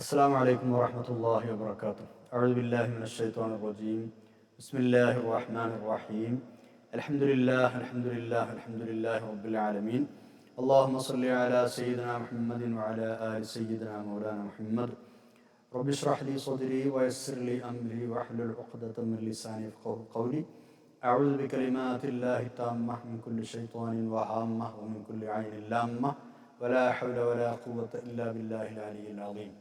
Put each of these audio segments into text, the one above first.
السلام عليكم ورحمة الله وبركاته. أعوذ بالله من الشيطان الرجيم. بسم الله الرحمن الرحيم. الحمد لله الحمد لله الحمد لله رب العالمين. اللهم صل على سيدنا محمد وعلى آل سيدنا مولانا محمد. رب اشرح لي صدري ويسر لي أمري واحلل عقدة من لساني يفقهوا قولي. أعوذ بكلمات الله التامة من كل شيطان وهامة ومن كل عين لامة ولا حول ولا قوة إلا بالله العلي العظيم.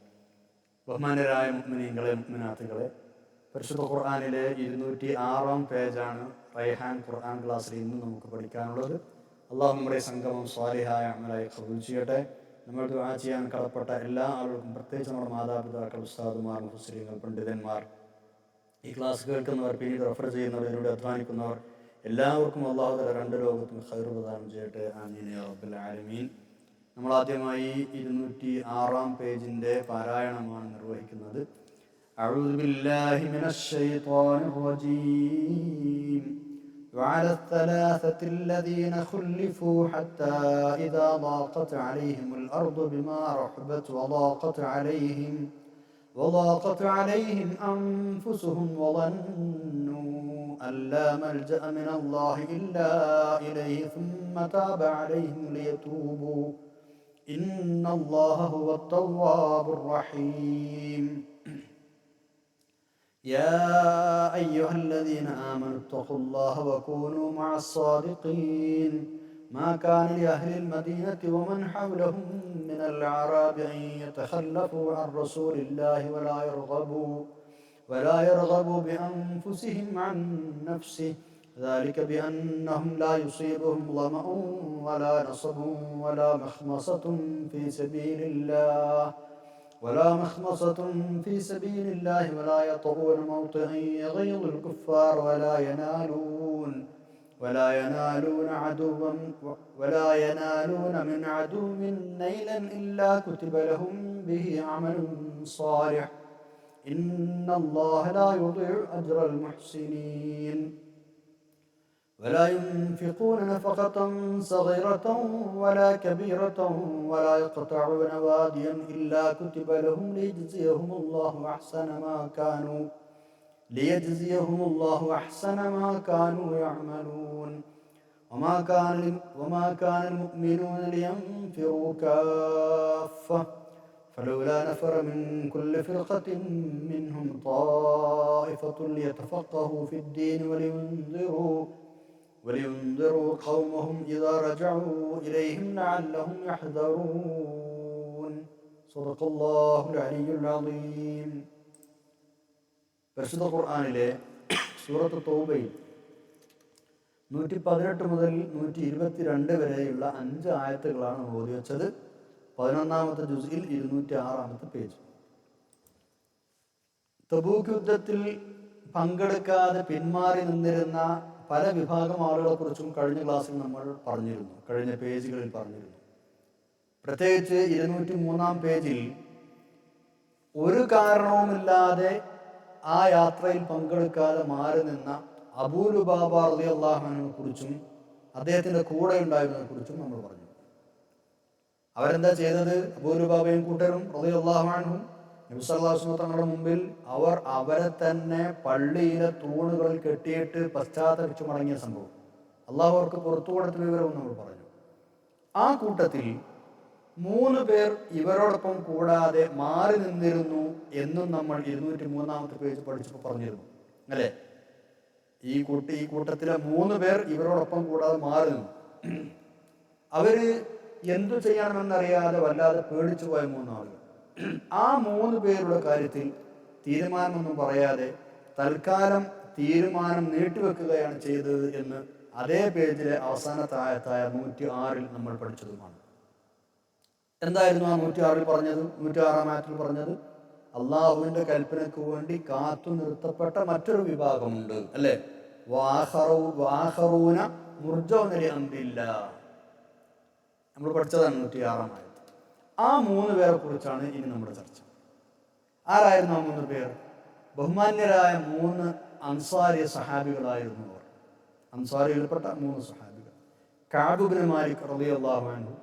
ബഹുമാനരായ മുഅ്മിനീങ്ങളെ മുഅ്മിനാത്തുകളെ, പരിശുദ്ധ ഖുർആനിലെ 206 പേജാണ് റൈഹാൻ ഖുർആൻ ക്ലാസ്സിൽ ഇന്ന് നമുക്ക് പഠിക്കാനുള്ളത്. അള്ളാഹു നമ്മുടെ സംഗമം സ്വാലിഹായ അമലായി ഖബൂൽ ചെയ്യട്ടെ. നമ്മൾ ദുആ ചെയ്യാൻ കടപ്പെട്ട എല്ലാ ആളുകൾക്കും, പ്രത്യേകിച്ച് നമ്മുടെ മാതാപിതാക്കൾ, ഉസ്താദുമാർ, മുഫസ്സിരീങ്ങൾ, പണ്ഡിതന്മാർ, ഈ ക്ലാസ് കേൾക്കുന്നവർ, പിന്നീട് റെഫർ ചെയ്യുന്നവർ, ഇതിലൂടെ അധ്വാനിക്കുന്നവർ, എല്ലാവർക്കും അള്ളാഹു തആല രണ്ട് ലോകത്തും ഖൈർ പ്രദാനം ചെയ്യട്ടെ. ആമീൻ യാ റബ്ബൽ ആലമീൻ. നമ്മൾ ആദ്യമായി 206 പേജിന്റെ പാരായണമാണ് നിർവഹിക്കുന്നത്. അഊദു ബില്ലാഹി മിനശ് ശൈത്വാനിർ റജീം. വഅല الثلاثة الذين خلفوا حتى إذا ضاقت عليهم الأرض بما رحبت وضاقت عليهم أنفسهم وظنوا أن لا ملجأ من الله إلا إليه ثم تاب عليهم ليتوبوا إن الله هو التواب الرحيم. يا أيها الذين آمنوا اتقوا الله وكونوا مع الصادقين. ما كان لأهل المدينة ومن حولهم من الأعراب أن يتخلفوا عن رسول الله ولا يرغبوا بأنفسهم عن نفسه، ذلك بأنهم لا يصيبهم ظمأ ولا نصب ولا مخمصة في سبيل الله ولا يطؤون موطئا يغيظ الكفار ولا ينالون من عدو نيلا إلا كتب لهم به عمل صالح إن الله لا يضيع أجر المحسنين. ولا ينفقون نفقة صغيرة ولا كبيرة ولا يقطعون واديا إلا كتب لهم ليجزيهم الله أحسن ما كانوا يعملون. وما كان المؤمنون لينفروا كافة فلولا نفر من كل فرقة منهم طائفة ليتفقهوا في الدين ولينذروا قومهم إذا رجعوا إليهم لعلهم يحذرون. صدق الله العلي العظيم. പരിശുദ്ധ ഖുർആനിലെ സൂറത്ത് തൗബയിൽ 118 മുതൽ 122 വരെയുള്ള 5 ആയത്തുകളാണ് ഓതി വെച്ചത്. 11ാമത്തെ ജുസ്ഇൽ 206 പേജ്. തബൂക്ക് യുദ്ധത്തിൽ പങ്കെടുക്കാതെ പിന്മാറി നിന്നിരുന്ന പല വിഭാഗം ആളുകളെ കുറിച്ചും കഴിഞ്ഞ ക്ലാസ്സിൽ നമ്മൾ പറഞ്ഞിരുന്നു, കഴിഞ്ഞ പേജുകളിൽ പറഞ്ഞിരുന്നു. പ്രത്യേകിച്ച് 203 പേജിൽ ഒരു കാരണവുമില്ലാതെ ആ യാത്രയിൽ പങ്കെടുക്കാതെ മാറി നിന്ന അബൂ ലുബാബ റളിയല്ലാഹു അൻഹുവിനെ കുറിച്ചും അദ്ദേഹത്തിന്റെ കൂടെ ഉണ്ടായിരുന്നതിനെ കുറിച്ചും നമ്മൾ പറഞ്ഞു. അവരെന്താ ചെയ്തത്? അബൂ ലുബാബയും കൂട്ടരും റളിയല്ലാഹു അൻഹും നബി സല്ലല്ലാഹു അലൈഹി വസല്ലം തങ്ങളുടെ മുമ്പിൽ അവരെ തന്നെ പള്ളിയിലെ തൂണുകളിൽ കെട്ടിയിട്ട് പശ്ചാത്തപിച്ചു മടങ്ങിയ സംഭവം അള്ളാഹു അവർക്ക് പുറത്തു കൊടുത്ത വിവരവും നമ്മൾ പറഞ്ഞു. ആ കൂട്ടത്തിൽ 3 പേർ ഇവരോടൊപ്പം കൂടാതെ മാറി നിന്നിരുന്നു എന്നും നമ്മൾ 203 പേജ് പഠിച്ചപ്പോൾ പറഞ്ഞിരുന്നു, അല്ലേ? ഈ കൂട്ടത്തിലെ 3 പേർ ഇവരോടൊപ്പം കൂടാതെ മാറി നിന്നു. അവര് എന്തു ചെയ്യണമെന്നറിയാതെ വല്ലാതെ പേടിച്ചു പോയ 3 ആളുകൾ. ആ 3 പേരുടെ കാര്യത്തിൽ തീരുമാനമൊന്നും പറയാതെ തൽക്കാലം തീരുമാനം നീട്ടിവെക്കുകയാണ് ചെയ്തത് എന്ന് അതേ പേജിലെ അവസാനത്തെ ആയത്തായ 106 നമ്മൾ പഠിച്ചതുമാണ്. എന്തായിരുന്നു ആ 106 പറഞ്ഞത്? 106 ആയത്തിൽ പറഞ്ഞത് അള്ളാഹുവിന്റെ കൽപ്പനയ്ക്ക് വേണ്ടി കാത്തു നിർത്തപ്പെട്ട മറ്റൊരു വിഭാഗമുണ്ട്, അല്ലെ? വാഖറൂന മുർജൗന ലിഅംരില്ലാഹ്. നമ്മൾ പഠിച്ചതാണ് 106 ആയത്ത്. ആ 3 പേരെ കുറിച്ചാണ് ഇനി നമ്മുടെ ചർച്ച. ആരായിരുന്നു ആ 3 പേർ? ബഹുമാന്യരായ 3 അൻസാരി സഹാബികളായിരുന്നു അവർ. അൻസാരിയിൽപ്പെട്ട 3 സഹാബികൾ. കഅബ് ഇബ്നു മാലിക് റളിയല്ലാഹു അൻഹു,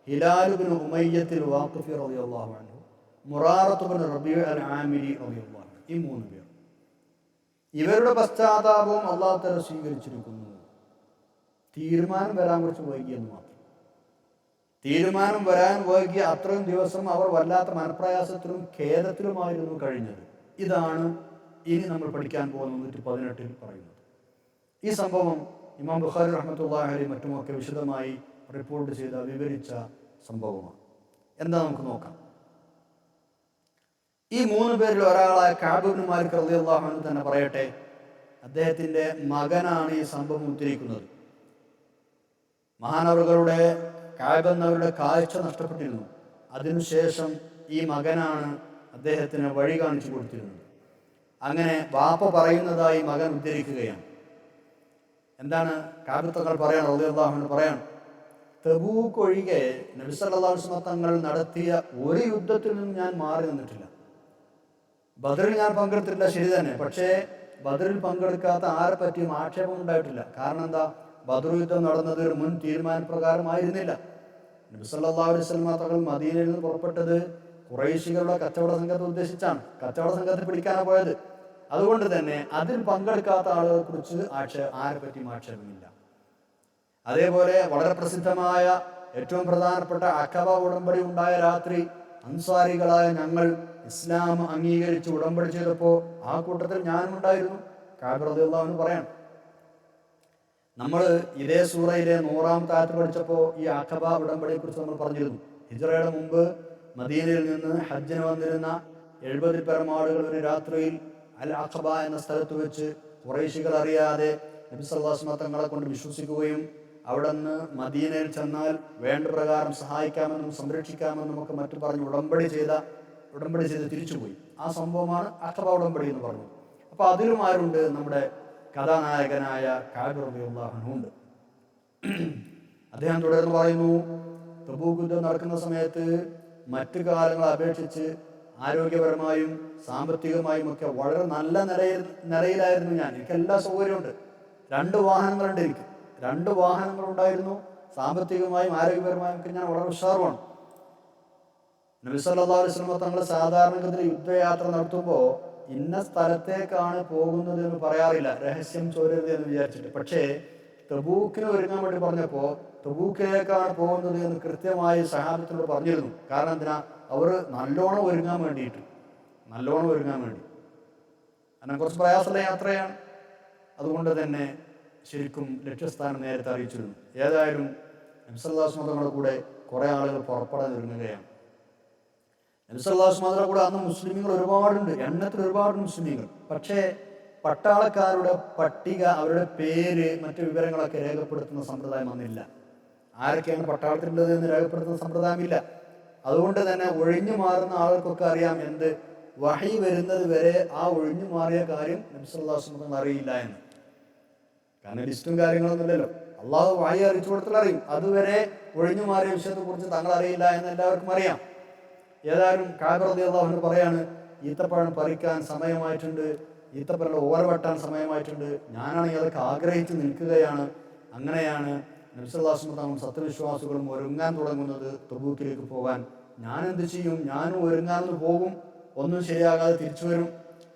ഹിലാൽ ഇബ്നു ഉമയ്യത്തുൽ വാഖിഫി റളിയല്ലാഹു അൻഹു, മുറാറത്ത് ബിൻ റബീഅ അൽ ആമിരി റളിയല്ലാഹു അൻഹു. ഈ 3 പേർ, ഇവരുടെ പശ്ചാത്താപവും അല്ലാഹു തആല സ്വീകരിച്ചിരിക്കുന്നു. തീരുമാനം വരാൻ കുറച്ച് വൈകിയെന്ന് മാത്രം. തീരുമാനം വരാൻ വൈകിയ അത്രയും ദിവസം അവർ വല്ലാത്ത മനപ്രയാസത്തിലും ഖേദത്തിലുമായിരുന്നു കഴിഞ്ഞത്. ഇതാണ് ഇനി നമ്മൾ പഠിക്കാൻ പോകുന്ന 118 പറയുന്നത്. ഈ സംഭവം ഇമാം ബുഖാരി റഹ്മത്തുള്ളാഹി അലൈഹി മറ്റുമൊക്കെ വിശദമായി റിപ്പോർട്ട് ചെയ്ത വിവരിച്ച സംഭവമാണ്. എന്താ നമുക്ക് നോക്കാം. ഈ 3 പേരിൽ ഒരാളായ കഅബ് ഇബ്നു മാലിക് റളിയല്ലാഹു അൻഹു തന്നെ പറയട്ടെ, അദ്ദേഹത്തിൻ്റെ മകനാണ് ഈ സംഭവം ഉദ്ധരിക്കുന്നത്. മഹാനവറുകളുടെ കഅബ് എന്നവരുടെ കാഴ്ച നഷ്ടപ്പെട്ടിരുന്നു. അതിനുശേഷം ഈ മകനാണ് അദ്ദേഹത്തിന് വഴി കാണിച്ചു കൊടുത്തിരുന്നത്. അങ്ങനെ വാപ്പ പറയുന്നതായി മകൻ ഉദ്ധരിക്കുകയാണ്. എന്താണ് കഅബ് തങ്ങൾ പറയാണ്, റളിയല്ലാഹു അൻഹു പറയാണ്, തബൂക്ക് ഒഴികെ നബി സല്ലല്ലാഹു അലൈഹി വസല്ലം തങ്ങൾ നടത്തിയ ഒരു യുദ്ധത്തിൽ നിന്നും ഞാൻ മാറി നിന്നിട്ടില്ല. ബദറിൽ ഞാൻ പങ്കെടുത്തിട്ടില്ല, ശരി തന്നെ. പക്ഷേ ബദറിൽ പങ്കെടുക്കാത്ത ആരെ പറ്റിയും ആക്ഷേപം ഉണ്ടായിട്ടില്ല. കാരണം എന്താ? ബദർ യുദ്ധം നടന്നത് ഒരു മുൻ തീരുമാനപ്രകാരമായിരുന്നില്ല. നബി സല്ലല്ലാഹു അലൈഹി വസല്ലം തങ്ങൾ മദീനയിൽ നിന്ന് പുറപ്പെട്ടത് ഖുറൈശികളുടെ കച്ചവട സംഘത്തെ ഉദ്ദേശിച്ചാണ്. കച്ചവട സംഘത്തെ പിടിക്കാനാണ് പോയത്. അതുകൊണ്ട് തന്നെ അതിൽ പങ്കെടുക്കാത്ത ആളുകളെ കുറിച്ച് ആരെ പറ്റിയും ആക്ഷേപമില്ല. അതേപോലെ വളരെ പ്രസിദ്ധമായ ഏറ്റവും പ്രധാനപ്പെട്ട അഖബ ഉടമ്പടി ഉണ്ടായ രാത്രി അൻസാരികളായ ഞങ്ങൾ ഇസ്ലാം അംഗീകരിച്ച് ഉടമ്പടി ചെയ്തപ്പോൾ ആ കൂട്ടത്തിൽ ഞാനും ഉണ്ടായിരുന്നു. കഅബ് റളിയല്ലാഹു അൻഹു പറയാം, നമ്മൾ ഇതേ സൂറയിലെ 100-ാമത്തെ ആയത്ത് പഠിച്ചപ്പോൾ ഈ അഖബ ഉടമ്പടിയെ കുറിച്ച് നമ്മൾ പറഞ്ഞിരുന്നു. ഹിജ്റയുടെ മുമ്പ് മദീനയിൽ നിന്ന് ഹജ്ജിന് വന്നിരുന്ന 70 പേരം ആളുകൾ ഒരു രാത്രിയിൽ അൽ അഖബ എന്ന സ്ഥലത്ത് വെച്ച് ഖുറൈശികൾ അറിയാതെ നബി സല്ലല്ലാഹു അലൈഹി വസല്ലം തങ്ങളെ കൊണ്ട് വിശ്വസിക്കുകയും അവിടെ നിന്ന് മദീനയിൽ ചെന്നാൽ വേണ്ട പ്രകാരം സഹായിക്കാമെന്നും സംരക്ഷിക്കാമെന്നും ഒക്കെ മറ്റു പറഞ്ഞ് ഉടമ്പടി ചെയ്ത് തിരിച്ചുപോയി. ആ സംഭവമാണ് അഖബ ഉടമ്പടി എന്ന് പറഞ്ഞത്. അപ്പോൾ അതിലും ആരുണ്ട്? നമ്മുടെ കഥാനായകനായ കഅബ് റളിയല്ലാഹു അൻഹു ഉണ്ട്. അദ്ദേഹം തുടർന്ന് പറയുന്നു, തബൂക്ക് യുദ്ധം നടക്കുന്ന സമയത്ത് മറ്റു കാലങ്ങളെ അപേക്ഷിച്ച് ആരോഗ്യപരമായും സാമ്പത്തികമായും ഒക്കെ വളരെ നല്ല നിലയിലായിരുന്നു ഞാൻ. എനിക്ക് എല്ലാ സൗകര്യമുണ്ട്. 2 വാഹനങ്ങളുണ്ട്. എനിക്ക് 2 വാഹനങ്ങളുണ്ടായിരുന്നു. സാമ്പത്തികമായും ആരോഗ്യപരമായും ഒക്കെ ഞാൻ വളരെ ഉഷാറുമാണ്. നബി സല്ലല്ലാഹു അലൈഹി വസല്ലം തങ്ങൾ സാധാരണഗതിയിൽ യുദ്ധയാത്ര നടത്തുമ്പോൾ ഇന്ന സ്ഥലത്തേക്കാണ് പോകുന്നത് എന്ന് പറയാറില്ല, രഹസ്യം ചോരരുത് എന്ന് വിചാരിച്ചിട്ട്. പക്ഷേ തബൂക്കിന് ഒരുങ്ങാൻ വേണ്ടി പറഞ്ഞപ്പോൾ തബൂക്കിലേക്കാണ് പോകുന്നത് എന്ന് കൃത്യമായി സഹാബത്തിനോട് പറഞ്ഞിരുന്നു. കാരണം എന്തിനാ? അവർ നല്ലോണം ഒരുങ്ങാൻ വേണ്ടി. അങ്ങനെ കുറച്ച് പ്രയാസമുള്ള യാത്രയാണ്. അതുകൊണ്ട് തന്നെ ശരിക്കും ലക്ഷ്യസ്ഥാനം നേരത്തെ അറിയിച്ചിരുന്നു. ഏതായാലും നബി സല്ലല്ലാഹു അലൈഹി വസല്ലം തങ്ങളുടെ കൂടെ കുറേ ആളുകൾ പുറപ്പെടാൻ ഒരുങ്ങുകയാണ്. നബി സല്ലല്ലാഹു അലൈഹി വസല്ലം കൂടെ അന്ന് മുസ്ലിമീങ്ങൾ ഒരുപാടുണ്ട്, എണ്ണത്തിൽ ഒരുപാട് മുസ്ലിമീങ്ങൾ. പക്ഷേ പട്ടാളക്കാരുടെ പട്ടിക, അവരുടെ പേര്, മറ്റു വിവരങ്ങളൊക്കെ രേഖപ്പെടുത്തുന്ന സമ്പ്രദായം വന്നില്ല. ആരൊക്കെയാണ് പട്ടാളത്തിലുള്ളത് എന്ന് രേഖപ്പെടുത്തുന്ന സമ്പ്രദായമില്ല. അതുകൊണ്ട് തന്നെ ഒഴിഞ്ഞു മാറുന്ന ആളുകൾക്കൊക്കെ അറിയാം എന്ത് വഹി വരുന്നത് വരെ ആ ഒഴിഞ്ഞു മാറിയ കാര്യം നബി സല്ലല്ലാഹു അലൈഹി വസല്ലം അറിയില്ല എന്ന്. കാരണം ലിസ്റ്റും കാര്യങ്ങളൊന്നുമില്ലല്ലോ. അള്ളാഹു വഹി അറിയിച്ചു കൊടുത്താൽ അറിയും. അതുവരെ ഒഴിഞ്ഞു മാറിയ വിഷയത്തെക്കുറിച്ച് തങ്ങൾ അറിയില്ല എന്ന് എല്ലാവർക്കും അറിയാം. ഏതായാലും കഅബ് റളിയല്ലാഹു അൻഹു പറയാണ്, ഈത്തപ്പഴം പറിക്കാൻ സമയമായിട്ടുണ്ട്, ഈത്തപ്പഴം ഓര വെട്ടാൻ സമയമായിട്ടുണ്ട്. ഞാനാണെങ്കിൽ അതൊക്കെ ആഗ്രഹിച്ച് നിൽക്കുകയാണ്. അങ്ങനെയാണ് നബി സല്ലല്ലാഹു അലൈഹി വസല്ലം സത്യവിശ്വാസികളും ഒരുങ്ങാൻ തുടങ്ങുന്നത് തബൂക്കിലേക്ക് പോകാൻ. ഞാൻ എന്ത് ചെയ്യും? ഞാനും ഒരുങ്ങാമെന്ന് പോകും, ഒന്നും ശരിയാകാതെ തിരിച്ചു വരും.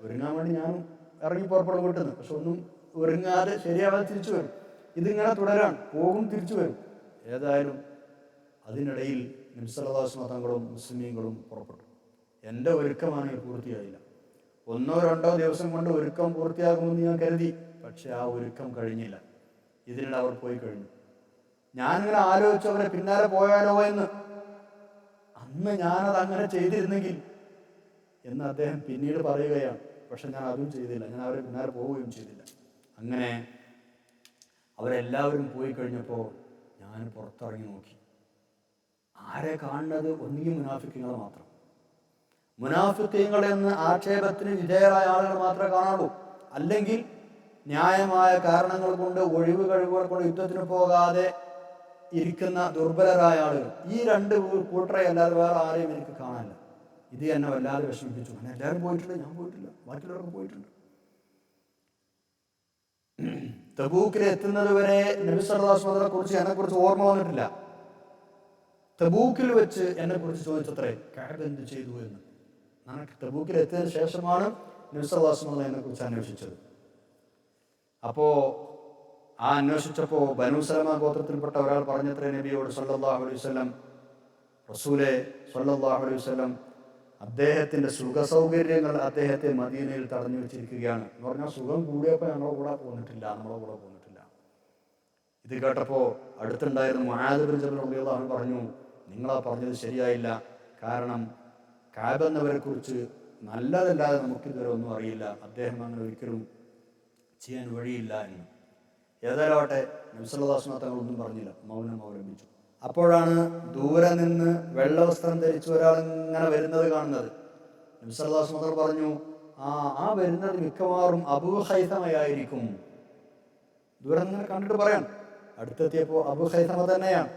ഒരുങ്ങാൻ വേണ്ടി ഞാനും ഇറങ്ങി പുറപ്പെടും വീട്ടിൽ നിന്ന്. പക്ഷെ ഒന്നും ഒരുങ്ങാതെ ശരിയാകാതെ തിരിച്ചു വരും. ഇതിങ്ങനെ തുടരാൻ, പോകും തിരിച്ചു വരും. ഏതായാലും അതിനിടയിൽ നബി സല്ലല്ലാഹു അലൈഹി വസല്ലം തങ്ങളും മുസ്ലിമീങ്ങളും പുറപ്പെട്ടു. എൻ്റെ ഒരുക്കമാണെങ്കിൽ പൂർത്തിയായില്ല. 1-2 ദിവസം കൊണ്ട് ഒരുക്കം പൂർത്തിയാകുമെന്ന് ഞാൻ കരുതി. പക്ഷെ ആ ഒരുക്കം കഴിഞ്ഞില്ല. ഇതിനിടെ അവർ പോയി കഴിഞ്ഞു. ഞാനിങ്ങനെ ആലോചിച്ചു അവരെ പിന്നാലെ പോയാലോ എന്ന്. അന്ന് ഞാനത് അങ്ങനെ ചെയ്തിരുന്നെങ്കിൽ എന്ന് അദ്ദേഹം പിന്നീട് പറയുകയാണ്. പക്ഷെ ഞാൻ അതും ചെയ്തില്ല, ഞാൻ അവരെ പിന്നാലെ പോവുകയും ചെയ്തില്ല. അങ്ങനെ അവരെല്ലാവരും പോയി കഴിഞ്ഞപ്പോൾ ഞാൻ പുറത്തിറങ്ങി നോക്കി. ആരെ കാണുന്നത്? ഒന്നുകിൽ മുനാഫിക്കുകളെ മാത്രം. മുനാഫിക്കുകൾ എന്ന് ആക്ഷേപത്തിന് വിധേയരായ ആളുകൾ മാത്രമേ കാണാറുള്ളൂ. അല്ലെങ്കിൽ ന്യായമായ കാരണങ്ങൾ കൊണ്ട്, ഒഴിവ് കഴിവുകൾ കൊണ്ട് യുദ്ധത്തിന് പോകാതെ ഇരിക്കുന്ന ദുർബലരായ ആളുകൾ. ഈ 2 കൂട്ടരെ അല്ലാതെ വേറെ ആരെയും എനിക്ക് കാണാനില്ല. ഇത് എന്നെ വല്ലാതെ വിഷമിപ്പിച്ചു. അങ്ങനെ എല്ലാവരും പോയിട്ടുണ്ട്, ഞാൻ പോയിട്ടില്ല, ബാക്കിയുള്ളവർക്ക് പോയിട്ടുണ്ട്. തബൂക്കിൽ എത്തുന്നത് വരെ നബി സല്ലല്ലാഹു അലൈഹി വസല്ലമയെ കുറിച്ച് എന്നെക്കുറിച്ച് ഓർമ്മ വന്നിട്ടില്ല. തബൂക്കിൽ വെച്ച് എന്നെ കുറിച്ച് ചോദിച്ചത്രേ, കഅബ് എന്ത് ചെയ്തു എന്ന്. തബൂക്കിൽ എത്തിയതിനു ശേഷമാണ് നബി സല്ലല്ലാഹു അലൈഹി വസല്ലം അതിനെക്കുറിച്ച് അന്വേഷിച്ചത്. അപ്പോൾ ആ അന്വേഷിച്ചപ്പോൾ ബനൂ സലമ ഗോത്രത്തിൽപ്പെട്ട ഒരാൾ പറഞ്ഞത്രേ നബിയോട് സല്ലല്ലാഹു അലൈഹി വസല്ലം, റസൂലെ സല്ലല്ലാഹു അലൈഹി വസല്ലം, അദ്ദേഹത്തിൻ്റെ സുഖസൗകര്യങ്ങൾ അദ്ദേഹത്തെ മദീനയിൽ തടഞ്ഞു വെച്ചിരിക്കുകയാണ് എന്ന് പറഞ്ഞാൽ സുഖം കൂടിയപ്പോൾ നമ്മളെ കൂടെ പോന്നിട്ടില്ല. ഇത് കേട്ടപ്പോൾ അടുത്തുണ്ടായിരുന്ന മുആദ് ബിൻ ജബൽ റളിയല്ലാഹു അൻഹു പറഞ്ഞു, നിങ്ങളാ പറഞ്ഞത് ശരിയായില്ല. കാരണം കഅബ എന്നവരെ കുറിച്ച് നല്ലതല്ലാതെ നമുക്കിതുവരെ ഒന്നും അറിയില്ല. അദ്ദേഹം അങ്ങനെ ഒരിക്കലും ചെയ്യാൻ വഴിയില്ല എന്ന്. ഏതായാലാവട്ടെ നബി സല്ലല്ലാഹു അലൈഹി വസല്ലം തങ്ങളൊന്നും പറഞ്ഞില്ല, മൗനം അവലംബിച്ചു. അപ്പോഴാണ് ദൂരെ നിന്ന് വെള്ളവസ്ത്രം ധരിച്ച ഒരാൾ ഇങ്ങനെ വരുന്നത് കാണുന്നത്. നബി സല്ലല്ലാഹു അലൈഹി വസല്ലം പറഞ്ഞു, ആ വരുന്നത് മിക്കവാറും അബൂ ഹൈസമയായിരിക്കും. ദൂരെ നിന്ന് കണ്ടിട്ട് പറയാൻ, അടുത്തെത്തിയപ്പോൾ അബൂ ഹൈസമ തന്നെയാണ്.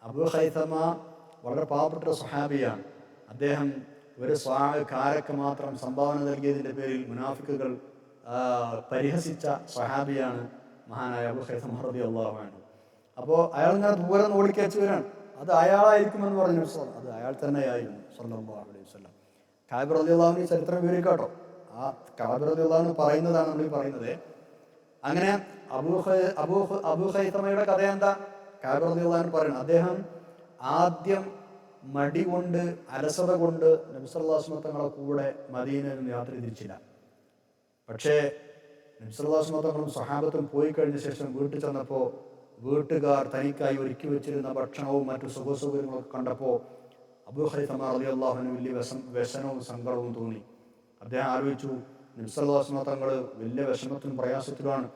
അബൂ ഹൈസമ വളരെ പാവപ്പെട്ട സ്വഹാബിയാണ്. അദ്ദേഹം ഒരു കാരക്ക് മാത്രം സംഭാവന നൽകിയതിൻ്റെ പേരിൽ മുനാഫിക്കുകൾ പരിഹസിച്ച സ്വഹാബിയാണ് മഹാനായ അബൂ ഹൈസമ റളിയല്ലാഹു അൻഹു. അപ്പോൾ അയാൾ ഇങ്ങനെ ദൂരെ നിന്ന് ഓടിക്കയച്ചു വരാൻ, അത് അയാളായിരിക്കുമെന്ന് പറഞ്ഞു. അത് അയാൾ തന്നെയായിരുന്നു സല്ലല്ലാഹു അലൈഹി വസല്ലം. കഅബ് റളിയല്ലാഹു അൻഹു ചരിത്രം വിവരിക്കാട്ടോ. ആ കഅബ് റളിയല്ലാഹു അൻഹു പറയുന്നതാണ് നമ്മൾ പറയുന്നത്. അങ്ങനെ അബൂ ഹൈസമയുടെ കഥ എന്താ? കഅബ് റളിയല്ലാഹു അൻഹു പറയുന്നത്, അദ്ദേഹം ആദ്യം മടി കൊണ്ട് അലസത കൊണ്ട് നബി സല്ലല്ലാഹു അലൈഹി വസല്ലം തങ്ങളുടെ കൂടെ മദീനയിൽ നിന്ന് യാത്ര തിരിച്ചില്ല. പക്ഷേ നബി സല്ലല്ലാഹു അലൈഹി വസല്ലം തങ്ങളും സ്വഹാബത്തും പോയി കഴിഞ്ഞ ശേഷം വീട്ടിൽ ചെന്നപ്പോൾ വീട്ടുകാർ തനിക്കായി ഒരുക്കി വെച്ചിരുന്ന ഭക്ഷണവും മറ്റു സുഖസൗകര്യങ്ങളൊക്കെ കണ്ടപ്പോൾ അബൂ ഹൈസമ റളിയല്ലാഹു അൻഹു വലിയ വ്യസനവും സങ്കടവും തോന്നി. അദ്ദേഹം ആലോചിച്ചു, നബി സല്ലല്ലാഹു അലൈഹി വസല്ലം തങ്ങൾ വലിയ വിഷമത്തിനും പ്രയാസത്തിലുമാണ്.